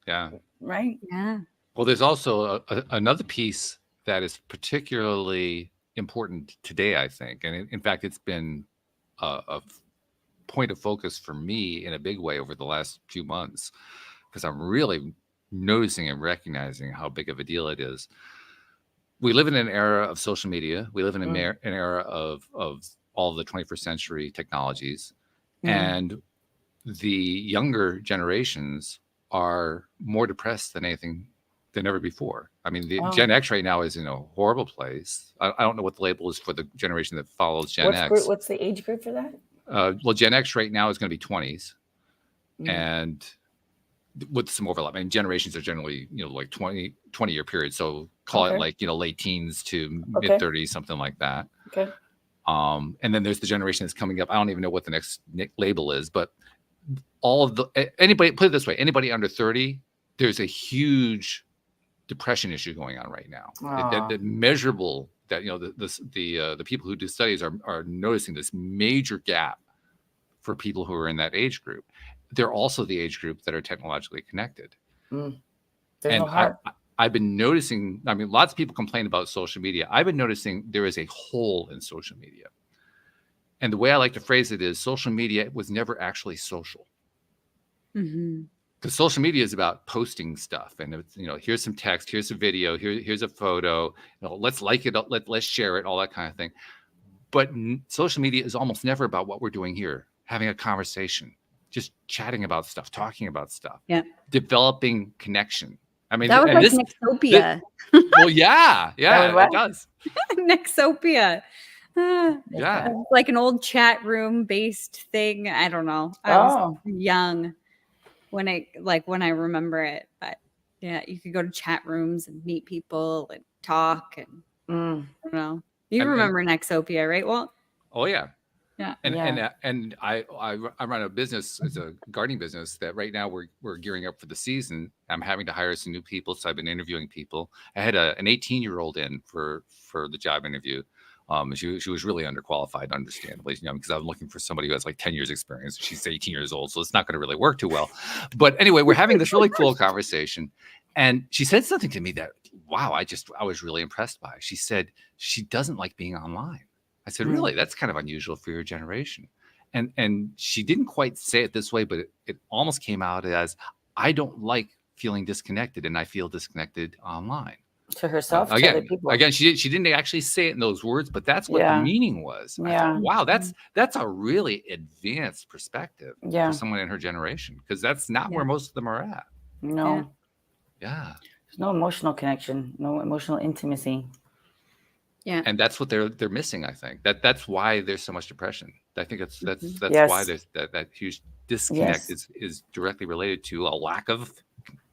Yeah. right? Yeah. Well, there's also another piece that is particularly important today, I think. And in fact, it's been a point of focus for me in a big way over the last few months, because I'm really noticing and recognizing how big of a deal it is. We live in an era of social media. We live in an era of all the 21st century technologies. And the younger generations are more depressed than ever before. I mean, the Gen X right now is in a horrible place. I don't know what the label is for the generation that follows Gen X. What's the age group for that? Well, Gen X right now is going to be 20s, and with some overlap. And generations are generally, like 20-year periods. So call it like, late teens to mid 30s, something like that. Okay. And then there's the generation that's coming up. I don't even know what the next label is, but all of anybody, put it this way, anybody under 30, there's a huge depression issue going on right now. That measurable, that the people who do studies are noticing this major gap for people who are in that age group. They're also the age group that are technologically connected. There's and no heart. I've been noticing, I mean, lots of people complain about social media. I've been noticing there is a hole in social media. And the way I like to phrase it is, social media was never actually social. Because social media is about posting stuff, and it's, here's some text, here's a video, here's a photo, let's like it, let's share it, all that kind of thing. But social media is almost never about what we're doing here, having a conversation, just chatting about stuff, talking about stuff, developing connection. I mean, that was like Nexopia. Well, yeah, it does. Nexopia. Yeah, like an old chat room based thing. I don't know. I was young when I remember it, but yeah, you could go to chat rooms and meet people and talk, and I don't know. You remember Nexopia, right, Walt? Oh yeah. Yeah. And I run a business, it's a gardening business, that right now we're gearing up for the season. I'm having to hire some new people, so I've been interviewing people. I had an 18-year-old in for the job interview. She was really underqualified, understandably, because I'm looking for somebody who has like 10 years experience. She's 18 years old, so it's not going to really work too well. But anyway, we're having this really cool conversation, and she said something to me that, wow, I was really impressed by. She said she doesn't like being online. I said, really? That's kind of unusual for your generation. And she didn't quite say it this way, but it almost came out as, I don't like feeling disconnected, and I feel disconnected online. To herself, to other people. Again, she didn't actually say it in those words, but that's what the meaning was. I thought, wow, that's a really advanced perspective for someone in her generation, because that's not where most of them are at. No. Yeah. There's no emotional connection, no emotional intimacy. Yeah. And that's what they're missing, I think. That's why there's so much depression. I think that's why there's that huge disconnect is directly related to a lack of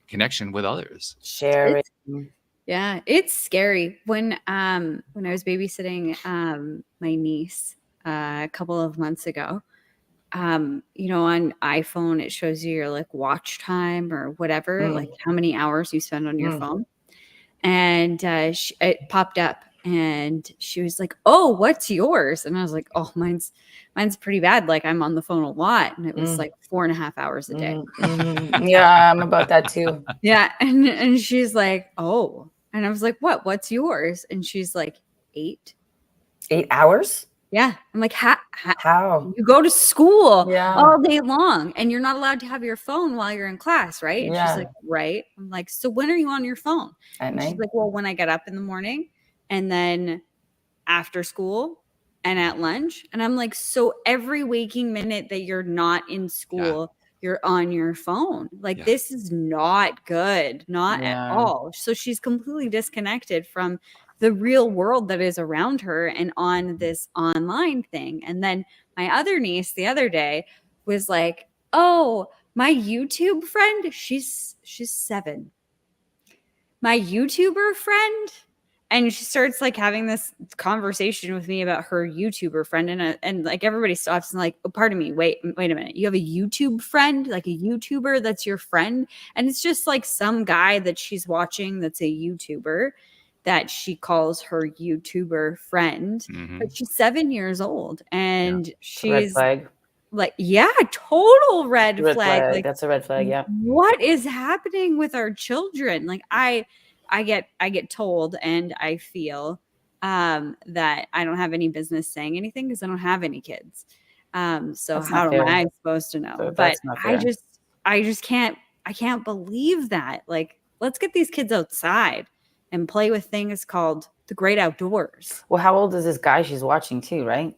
connection with others. Sharing. Yeah, it's scary. When I was babysitting my niece a couple of months ago, on iPhone it shows you your like watch time or whatever, like how many hours you spend on your phone. And it popped up, and she was like, "Oh, what's yours?" And I was like, "Oh, mine's pretty bad. Like, I'm on the phone a lot." And it was like 4.5 hours a day. Yeah, I'm about that too. Yeah. And she's like, "Oh." And I was like, what's yours? And she's like, 8 hours. Yeah. I'm like, how? You go to school all day long, and you're not allowed to have your phone while you're in class, right? And she's like, right. I'm like, so when are you on your phone? At night? She's like, well, when I get up in the morning, and then after school, and at lunch. And I'm like, so every waking minute that you're not in school, you're on your phone. Like, this is not good, not at all. So she's completely disconnected from the real world that is around her and on this online thing. And then my other niece the other day was like, oh, my YouTube friend, she's 7. My YouTuber friend And she starts like having this conversation with me about her YouTuber friend, and like everybody stops and like, oh, pardon me, wait a minute, you have a YouTube friend, like a YouTuber that's your friend? And it's just like some guy that she's watching that's a YouTuber that she calls her YouTuber friend, but she's 7 years old and Red she's flag. like, yeah, total red Red flag. flag. Like, That's a red flag. Yeah. what is happening with our children? Like I get told and I feel that I don't have any business saying anything because I don't have any kids. So That's how not am fair. I supposed to know? But That's not fair. I just can't believe that. Like, let's get these kids outside and play with things called the great outdoors. Well, how old is this guy she's watching too, right?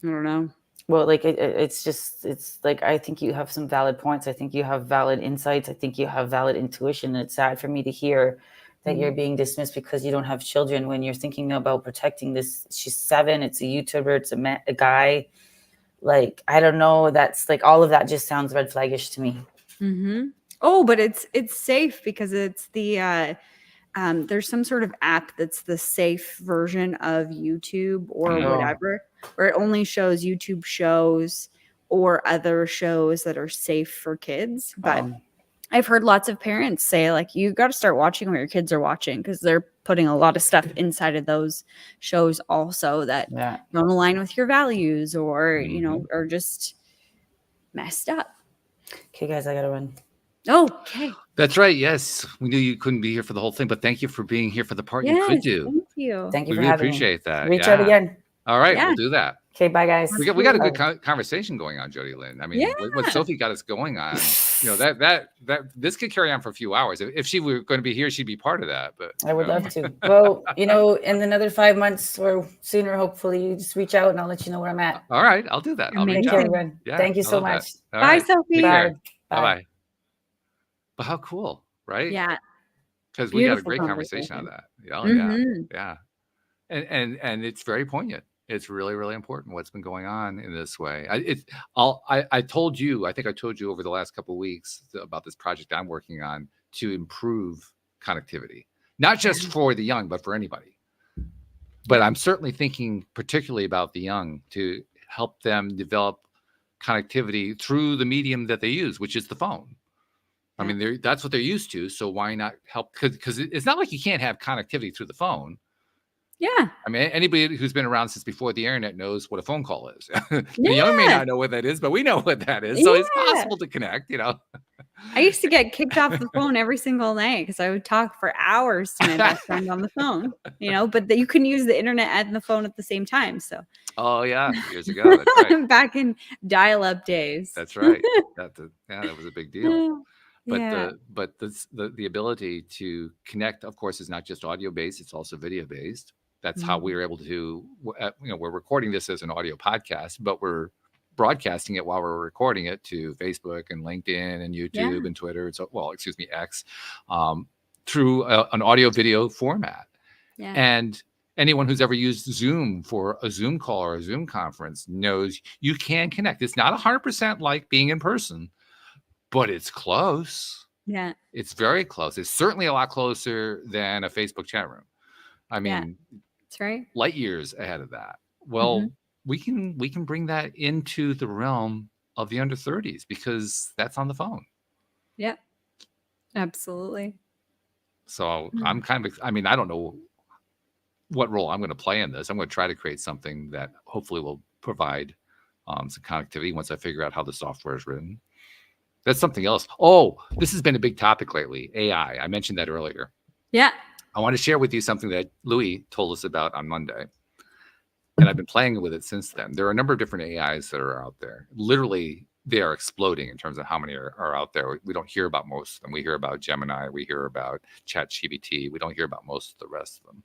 I don't know. Well, like it's like, I think you have some valid points. I think you have valid insights. I think you have valid intuition. And it's sad for me to hear that you're being dismissed because you don't have children when you're thinking about protecting this. She's 7. It's a YouTuber. It's a guy. Like, I don't know. That's like, all of that just sounds red flaggish to me. Mm-hmm. Oh, but it's safe because it's the there's some sort of app that's the safe version of YouTube or whatever, where it only shows YouTube shows or other shows that are safe for kids. But I've heard lots of parents say, like, you got to start watching what your kids are watching because they're putting a lot of stuff inside of those shows also that don't align with your values or, you know, are just messed up. Okay, guys, I got to run. Okay. That's right. Yes. We knew you couldn't be here for the whole thing, but thank you for being here for the part you could do. Thank you. Thank you We for really having appreciate me. that. Reach out again. All right. We'll do that. Okay, bye, guys. We got a good conversation going on, Jody Lynn. I mean, what Sophie got us going on, you know, that this could carry on for a few hours. If she were going to be here, she'd be part of that. But I would love to. Well, you know, in another 5 months or sooner, hopefully, you just reach out and I'll let you know where I'm at. All right, I'll do that. I'll reach out. Yeah, thank you so much. Bye, Sophie. Bye. Bye. But how cool, right? Yeah. Because we got a great conversation on that. Yeah. And it's very poignant. It's really, really important what's been going on in this way. I told you, I think I told you over the last couple of weeks about this project I'm working on to improve connectivity, not just for the young, but for anybody. But I'm certainly thinking particularly about the young to help them develop connectivity through the medium that they use, which is the phone. I mean, that's what they're used to. So why not help? Because it's not like you can't have connectivity through the phone. Yeah. I mean, anybody who's been around since before the internet knows what a phone call is. The young may not know what that is, but we know what that is. So it's possible to connect, you know. I used to get kicked off the phone every single night because I would talk for hours to my best friend on the phone, you know, but you can use the internet and the phone at the same time. So. Oh, yeah. Years ago. That's right. Back in dial-up days. That's right. That was a big deal. But the ability to connect, of course, is not just audio based; it's also video based. That's how we were able to, you know, we're recording this as an audio podcast, but we're broadcasting it while we're recording it to Facebook and LinkedIn and YouTube and Twitter. And so, X, through an audio video format. Yeah. And anyone who's ever used Zoom for a Zoom call or a Zoom conference knows you can connect. It's not 100% like being in person, but it's close. Yeah. It's very close. It's certainly a lot closer than a Facebook chat room. I mean, that's right. Light years ahead of that. Well, we can bring that into the realm of the under 30s because that's on the phone. Yeah, absolutely. So I'm I don't know what role I'm going to play in this. I'm going to try to create something that hopefully will provide some connectivity once I figure out how the software is written. That's something else. Oh, this has been a big topic lately. AI. I mentioned that earlier. Yeah. I want to share with you something that Louis told us about on Monday. And I've been playing with it since then. There are a number of different AIs that are out there. Literally, they are exploding in terms of how many are out there. We don't hear about most of them. We hear about Gemini. We hear about ChatGPT. We don't hear about most of the rest of them.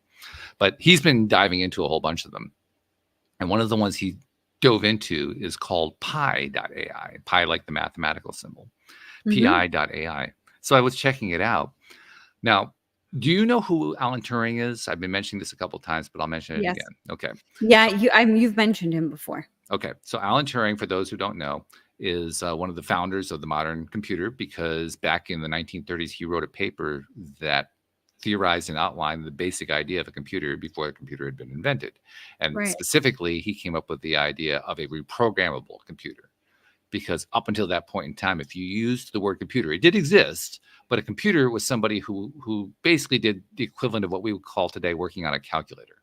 But he's been diving into a whole bunch of them. And one of the ones he dove into is called pi.ai. Pi like the mathematical symbol. pi.ai. So I was checking it out. Now, do you know who Alan Turing is? I've been mentioning this a couple of times, but I'll mention it again. Okay. Yeah, you've mentioned him before. Okay. So Alan Turing, for those who don't know, is one of the founders of the modern computer because back in the 1930s, he wrote a paper that theorized and outlined the basic idea of a computer before the computer had been invented. And Right. specifically, he came up with the idea of a reprogrammable computer. Because up until that point in time, if you used the word computer, it did exist, but a computer was somebody who basically did the equivalent of what we would call today working on a calculator.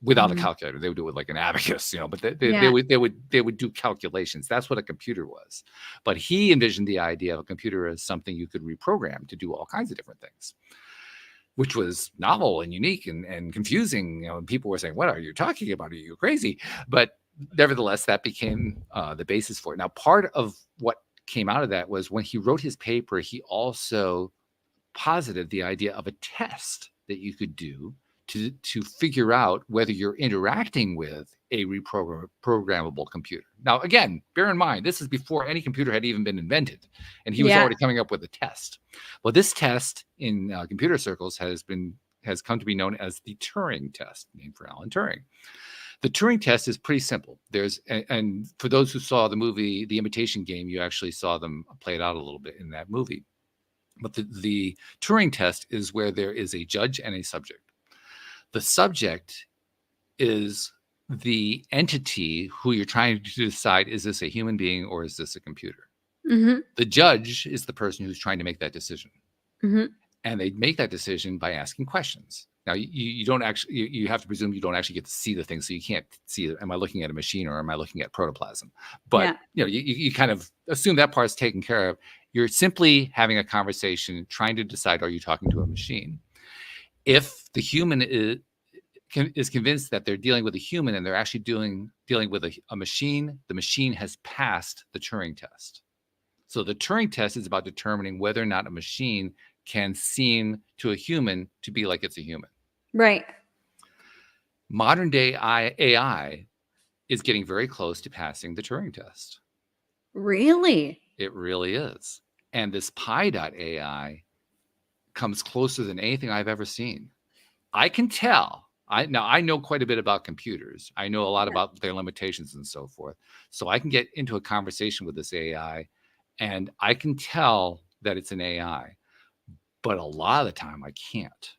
Without a calculator, they would do it like an abacus, but they would do calculations. That's what a computer was. But he envisioned the idea of a computer as something you could reprogram to do all kinds of different things, which was novel and unique and confusing. And people were saying, "What are you talking about? Are you crazy?" But nevertheless, that became the basis for it. Now, part of what came out of that was when he wrote his paper, he also posited the idea of a test that you could do to figure out whether you're interacting with a reprogrammable computer. Now, again, bear in mind, this is before any computer had even been invented, and he was already coming up with a test. Well, this test in computer circles has come to be known as the Turing test, named for Alan Turing. The Turing test is pretty simple. And for those who saw the movie The Imitation Game, you actually saw them play it out a little bit in that movie. But the Turing test is where there is a judge and a subject. The subject is the entity who you're trying to decide, is this a human being or is this a computer? The judge is the person who's trying to make that decision. And they make that decision by asking questions. Now, you don't actually, you have to presume you don't actually get to see the thing, so you can't see, am I looking at a machine or am I looking at protoplasm? But you kind of assume that part's taken care of. You're simply having a conversation, trying to decide, are you talking to a machine? If the human is convinced that they're dealing with a human and they're actually dealing with a machine, the machine has passed the Turing test. So the Turing test is about determining whether or not a machine can seem to a human to be like it's a human. Right. Modern day AI is getting very close to passing the Turing test. Really? It really is. And this Pi.ai comes closer than anything I've ever seen. I can tell. I know quite a bit about computers. I know a lot about their limitations and so forth. So I can get into a conversation with this AI and I can tell that it's an AI. But a lot of the time I can't.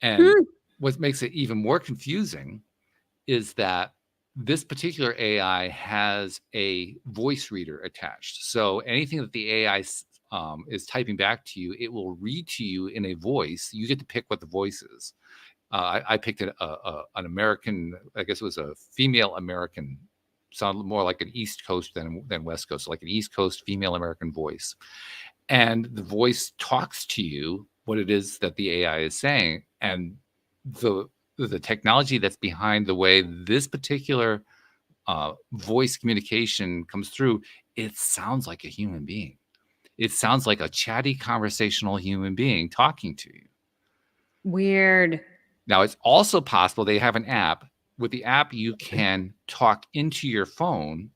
And what makes it even more confusing is that this particular AI has a voice reader attached. So anything that the AI is typing back to you, it will read to you in a voice. You get to pick what the voice is. I picked an American, I guess it was a female American, sounded more like an East Coast than West Coast, so like an East Coast female American voice. And the voice talks to you what it is that the AI is saying. And the technology that's behind the way this particular voice communication comes through, it sounds like a human being. It sounds like a chatty, conversational human being talking to you. Weird. Now, it's also possible they have an app. With the app, you can talk into your phone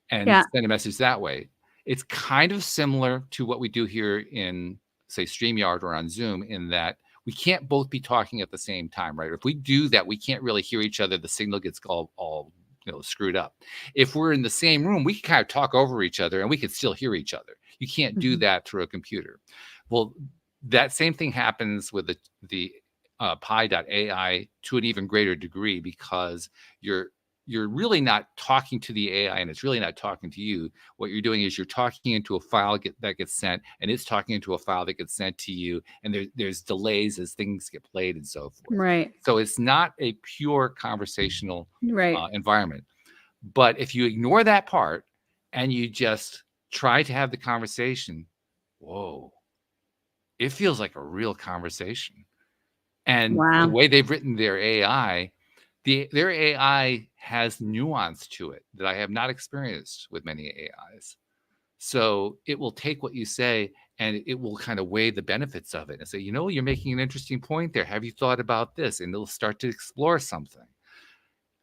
and send a message that way. It's kind of similar to what we do here in, say, Streamyard or on Zoom, in that we can't both be talking at the same time, right? If we do that, we can't really hear each other. The signal gets all screwed up. If we're in the same room, we can kind of talk over each other and we can still hear each other. You can't do that through a computer. Well, that same thing happens with the Pi.ai to an even greater degree, because you're really not talking to the AI and it's really not talking to you. What you're doing is you're talking into a file that gets sent, and it's talking into a file that gets sent to you, and there's delays as things get played and so forth. Right. So it's not a pure conversational environment. But if you ignore that part and you just try to have the conversation, whoa, it feels like a real conversation. And the way they've written their AI, their AI has nuance to it that I have not experienced with many AIs. So it will take what you say and it will kind of weigh the benefits of it and say, you're making an interesting point there. Have you thought about this? And it'll start to explore something.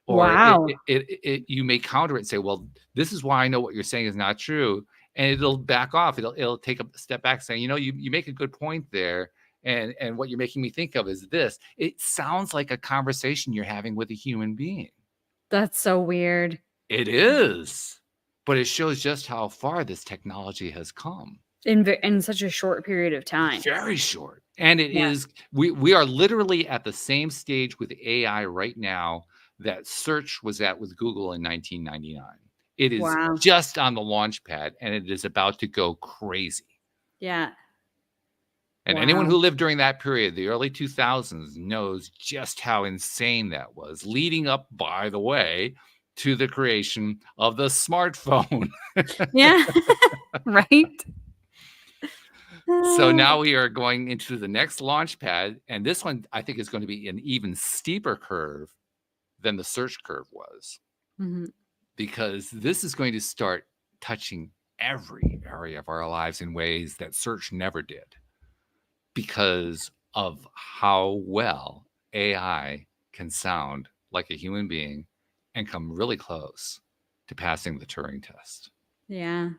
Or you may counter it and say, well, this is why I know what you're saying is not true. And it'll back off. It'll take a step back saying, you make a good point there. And what you're making me think of is this. It sounds like a conversation you're having with a human being. That's so weird. It is. But it shows just how far this technology has come. in such a short period of time. Very short. And it Yeah. is, we are literally at the same stage with AI right now that search was at with Google in 1999. It is Wow. just on the launch pad, and it is about to go crazy. Yeah. And anyone Wow. who lived during that period, the early 2000s, knows just how insane that was, leading up, by the way, to the creation of the smartphone. Yeah. Right. So now we are going into the next launch pad, and this one I think is going to be an even steeper curve than the search curve was, Mhm. because this is going to start touching every area of our lives in ways that search never did, because of how well AI can sound like a human being and come really close to passing the Turing test. Yeah.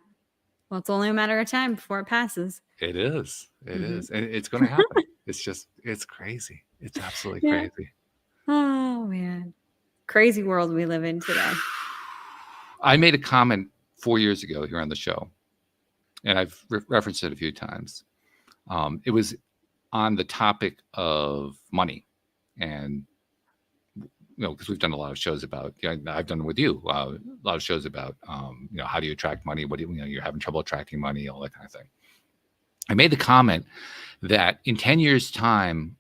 Well, it's only a matter of time before it passes. It is. It Mhm. is. And it's going to happen. It's crazy. It's absolutely Yeah. crazy. Oh man. Crazy world we live in today. I made a comment 4 years ago here on the show, and I've referenced it a few times. It was on the topic of money, and because we've done a lot of shows about, I've done with you a lot of shows about, how do you attract money? What do you're having trouble attracting money, all that kind of thing. I made the comment that in 10 years' time,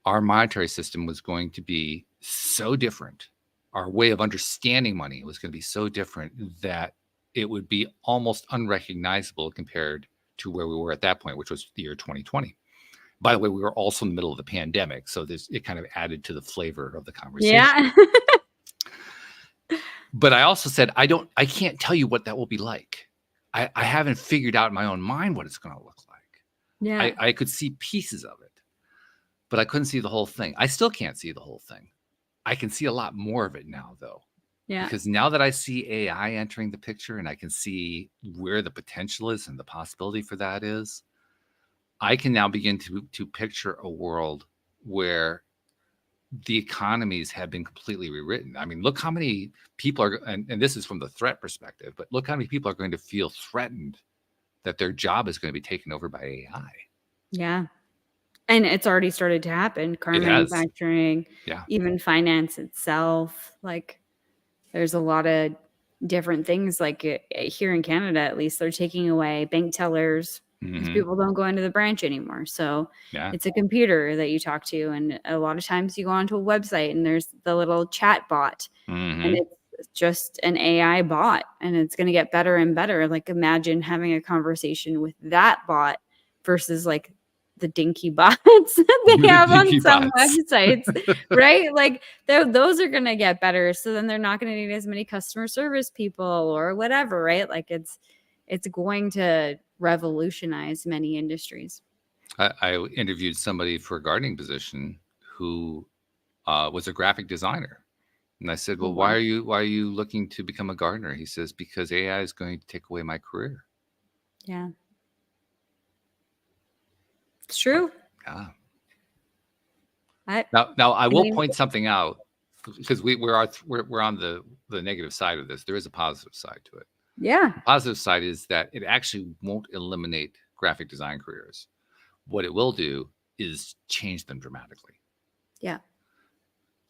our monetary system was going to be so different. Our way of understanding money was going to be so different that it would be almost unrecognizable compared to where we were at that point, which was the year 2020. By the way, we were also in the middle of the pandemic, so it kind of added to the flavor of the conversation. Yeah. But I also said, I can't tell you what that will be like. I haven't figured out in my own mind what it's going to look like. Yeah. I could see pieces of it, but I couldn't see the whole thing. I still can't see the whole thing. I can see a lot more of it now, though. Yeah. Because now that I see AI entering the picture and I can see where the potential is and the possibility for that is, I can now begin to picture a world where the economies have been completely rewritten. I mean, look how many people are, and this is from the threat perspective, but look how many people are going to feel threatened that their job is going to be taken over by AI. Yeah. And it's already started to happen. Car It has. manufacturing, Yeah. even finance itself. Like there's a lot of different things. Like here in Canada, at least, they're taking away bank tellers because Mhm. people don't go into the branch anymore. So Yeah. it's a computer that you talk to. And a lot of times you go onto a website and there's the little chat bot and Mhm. it's just an AI bot and it's going to get better and better. Like imagine having a conversation with that bot versus like the dinky bots that they have on Dinky some bots. websites, right? Like those are going to get better. So then they're not going to need as many customer service people or whatever, right? Like it's going to revolutionize many industries. I interviewed somebody for a gardening position who was a graphic designer. And I said, well, Oh, why wow. are you looking to become a gardener? He says, because AI is going to take away my career. Yeah. It's true. Yeah. I Now I will mean- point something out, because we're on the negative side of this. There is a positive side to it. Yeah. The positive side is that it actually won't eliminate graphic design careers. What it will do is change them dramatically. Yeah.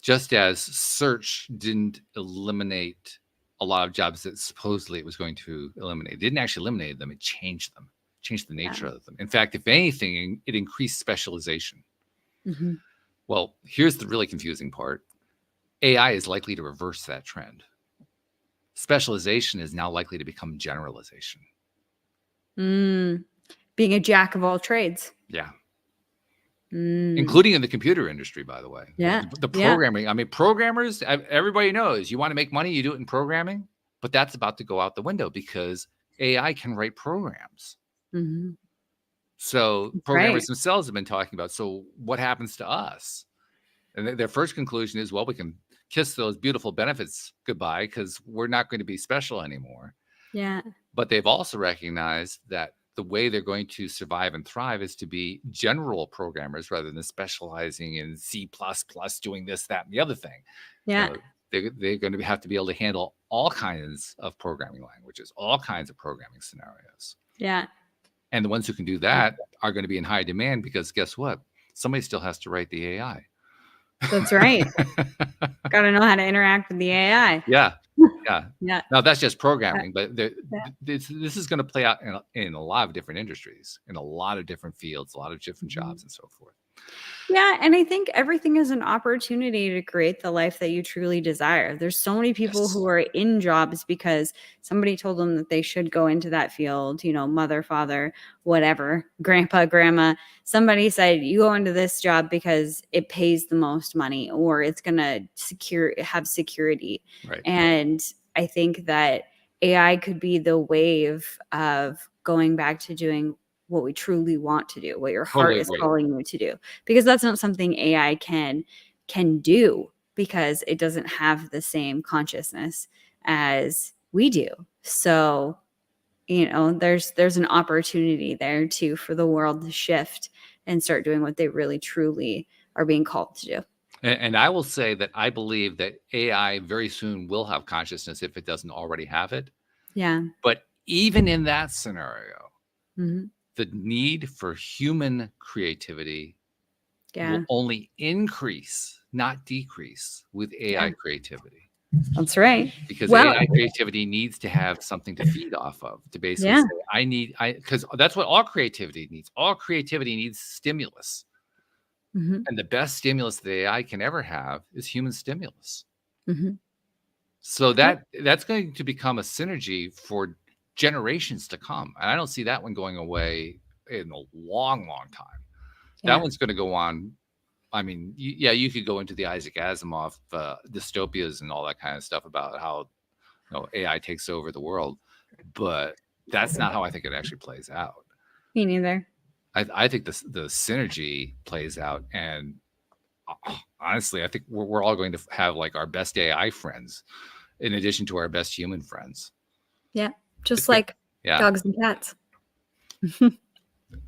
Just as search didn't eliminate a lot of jobs that supposedly it was going to eliminate. It didn't actually eliminate them. It changed them, changed the nature of them. In fact, if anything, it increased specialization. Mm-hmm. Well, here's the really confusing part. AI is likely to reverse that trend. Specialization is now likely to become generalization. Being a jack of all trades. Yeah. Mm. Including in the computer industry, by the way. Yeah. The programming. I mean, programmers, everybody knows you want to make money, you do it in programming, but that's about to go out the window because AI can write programs. Mm-hmm. So programmers Right. themselves have been talking about, so what happens to us? And their first conclusion is, well, we can kiss those beautiful benefits goodbye because we're not going to be special anymore. Yeah. But they've also recognized that the way they're going to survive and thrive is to be general programmers rather than specializing in C++, doing this, that, and the other thing. Yeah. They're going to have to be able to handle all kinds of programming languages, all kinds of programming scenarios. Yeah. And the ones who can do that are going to be in high demand because guess what? Somebody still has to write the AI. That's right. Got to know how to interact with the AI. Yeah. Yeah. Now that's just programming, but Yeah. this is going to play out in a lot of different industries, in a lot of different fields, a lot of different jobs and so forth. Yeah, and I think everything is an opportunity to create the life that you truly desire. There's so many people who are in jobs because somebody told them that they should go into that field, you know, mother, father, whatever, grandpa, grandma. Somebody said, you go into this job because it pays the most money or it's going to have security. Right. And I think that AI could be the wave of going back to doing what we truly want to do, what your heart is calling you to do, because that's not something AI can do because it doesn't have the same consciousness as we do. So, you know, there's an opportunity there too for the world to shift and start doing what they really truly are being called to do. And I will say that I believe that AI very soon will have consciousness if it doesn't already have it. Yeah. But even in that scenario, Mm-hmm. the need for human creativity will only increase, not decrease, with AI creativity. That's right. Because AI creativity needs to have something to feed off of, to basically say, because that's what all creativity needs. All creativity needs stimulus. Mm-hmm. And the best stimulus that AI can ever have is human stimulus. Mm-hmm. So that's going to become a synergy for generations to come. And I don't see that one going away in a long, long time. Yeah. That one's going to go on. I mean, you could go into the Isaac Asimov dystopias and all that kind of stuff about how AI takes over the world, but that's not how I think it actually plays out. Me neither. I think the synergy plays out, and honestly, I think we're all going to have like our best AI friends in addition to our best human friends. Yeah, just like dogs and cats.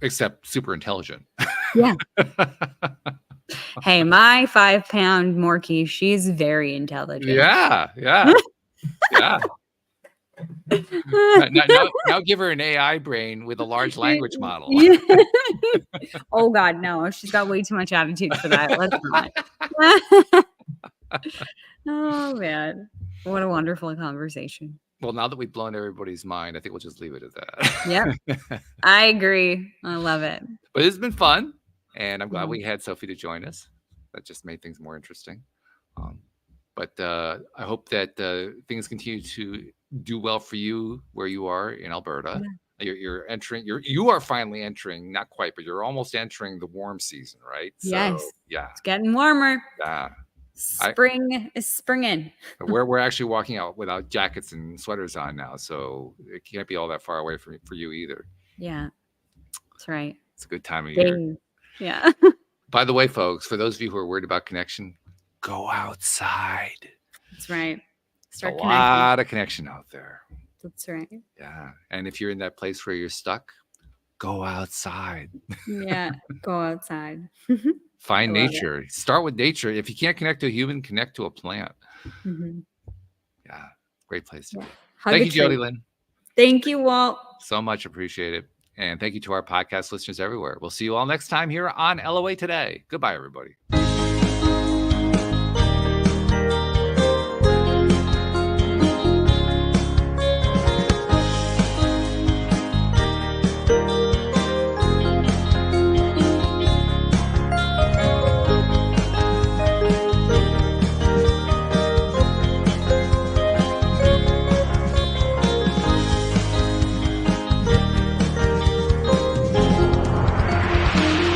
Except super intelligent. Yeah. Hey, my 5-pound Morkie, she's very intelligent. Yeah. Now give her an AI brain with a large language model. Oh God, no. She's got way too much attitude for that. Let's not. Oh man. What a wonderful conversation. Well, now that we've blown everybody's mind, I think we'll just leave it at that. Yep. I agree. I love it. But it's been fun. And I'm glad we had Sophie to join us. That just made things more interesting. But I hope that things continue to do well for you where you are in Alberta. Yeah. You are finally entering, not quite, but you're almost entering the warm season, right? Yes. So, yeah. It's getting warmer. Yeah. Spring is springing. We're actually walking out without jackets and sweaters on now, so it can't be all that far away for you either. Yeah, that's right. It's a good time of year. Yeah. By the way, folks, for those of you who are worried about connection, go outside. That's right. Start connecting. A lot of connection out there. That's right. Yeah. And if you're in that place where you're stuck, go outside. Yeah. Go outside. Find nature. Start with nature. If you can't connect to a human, connect to a plant. Mm-hmm. Yeah. Great place to be. Hug Thank you, Jody Lynn. Thank you, Walt. So much appreciated. And thank you to our podcast listeners everywhere. We'll see you all next time here on LOA Today. Goodbye, everybody.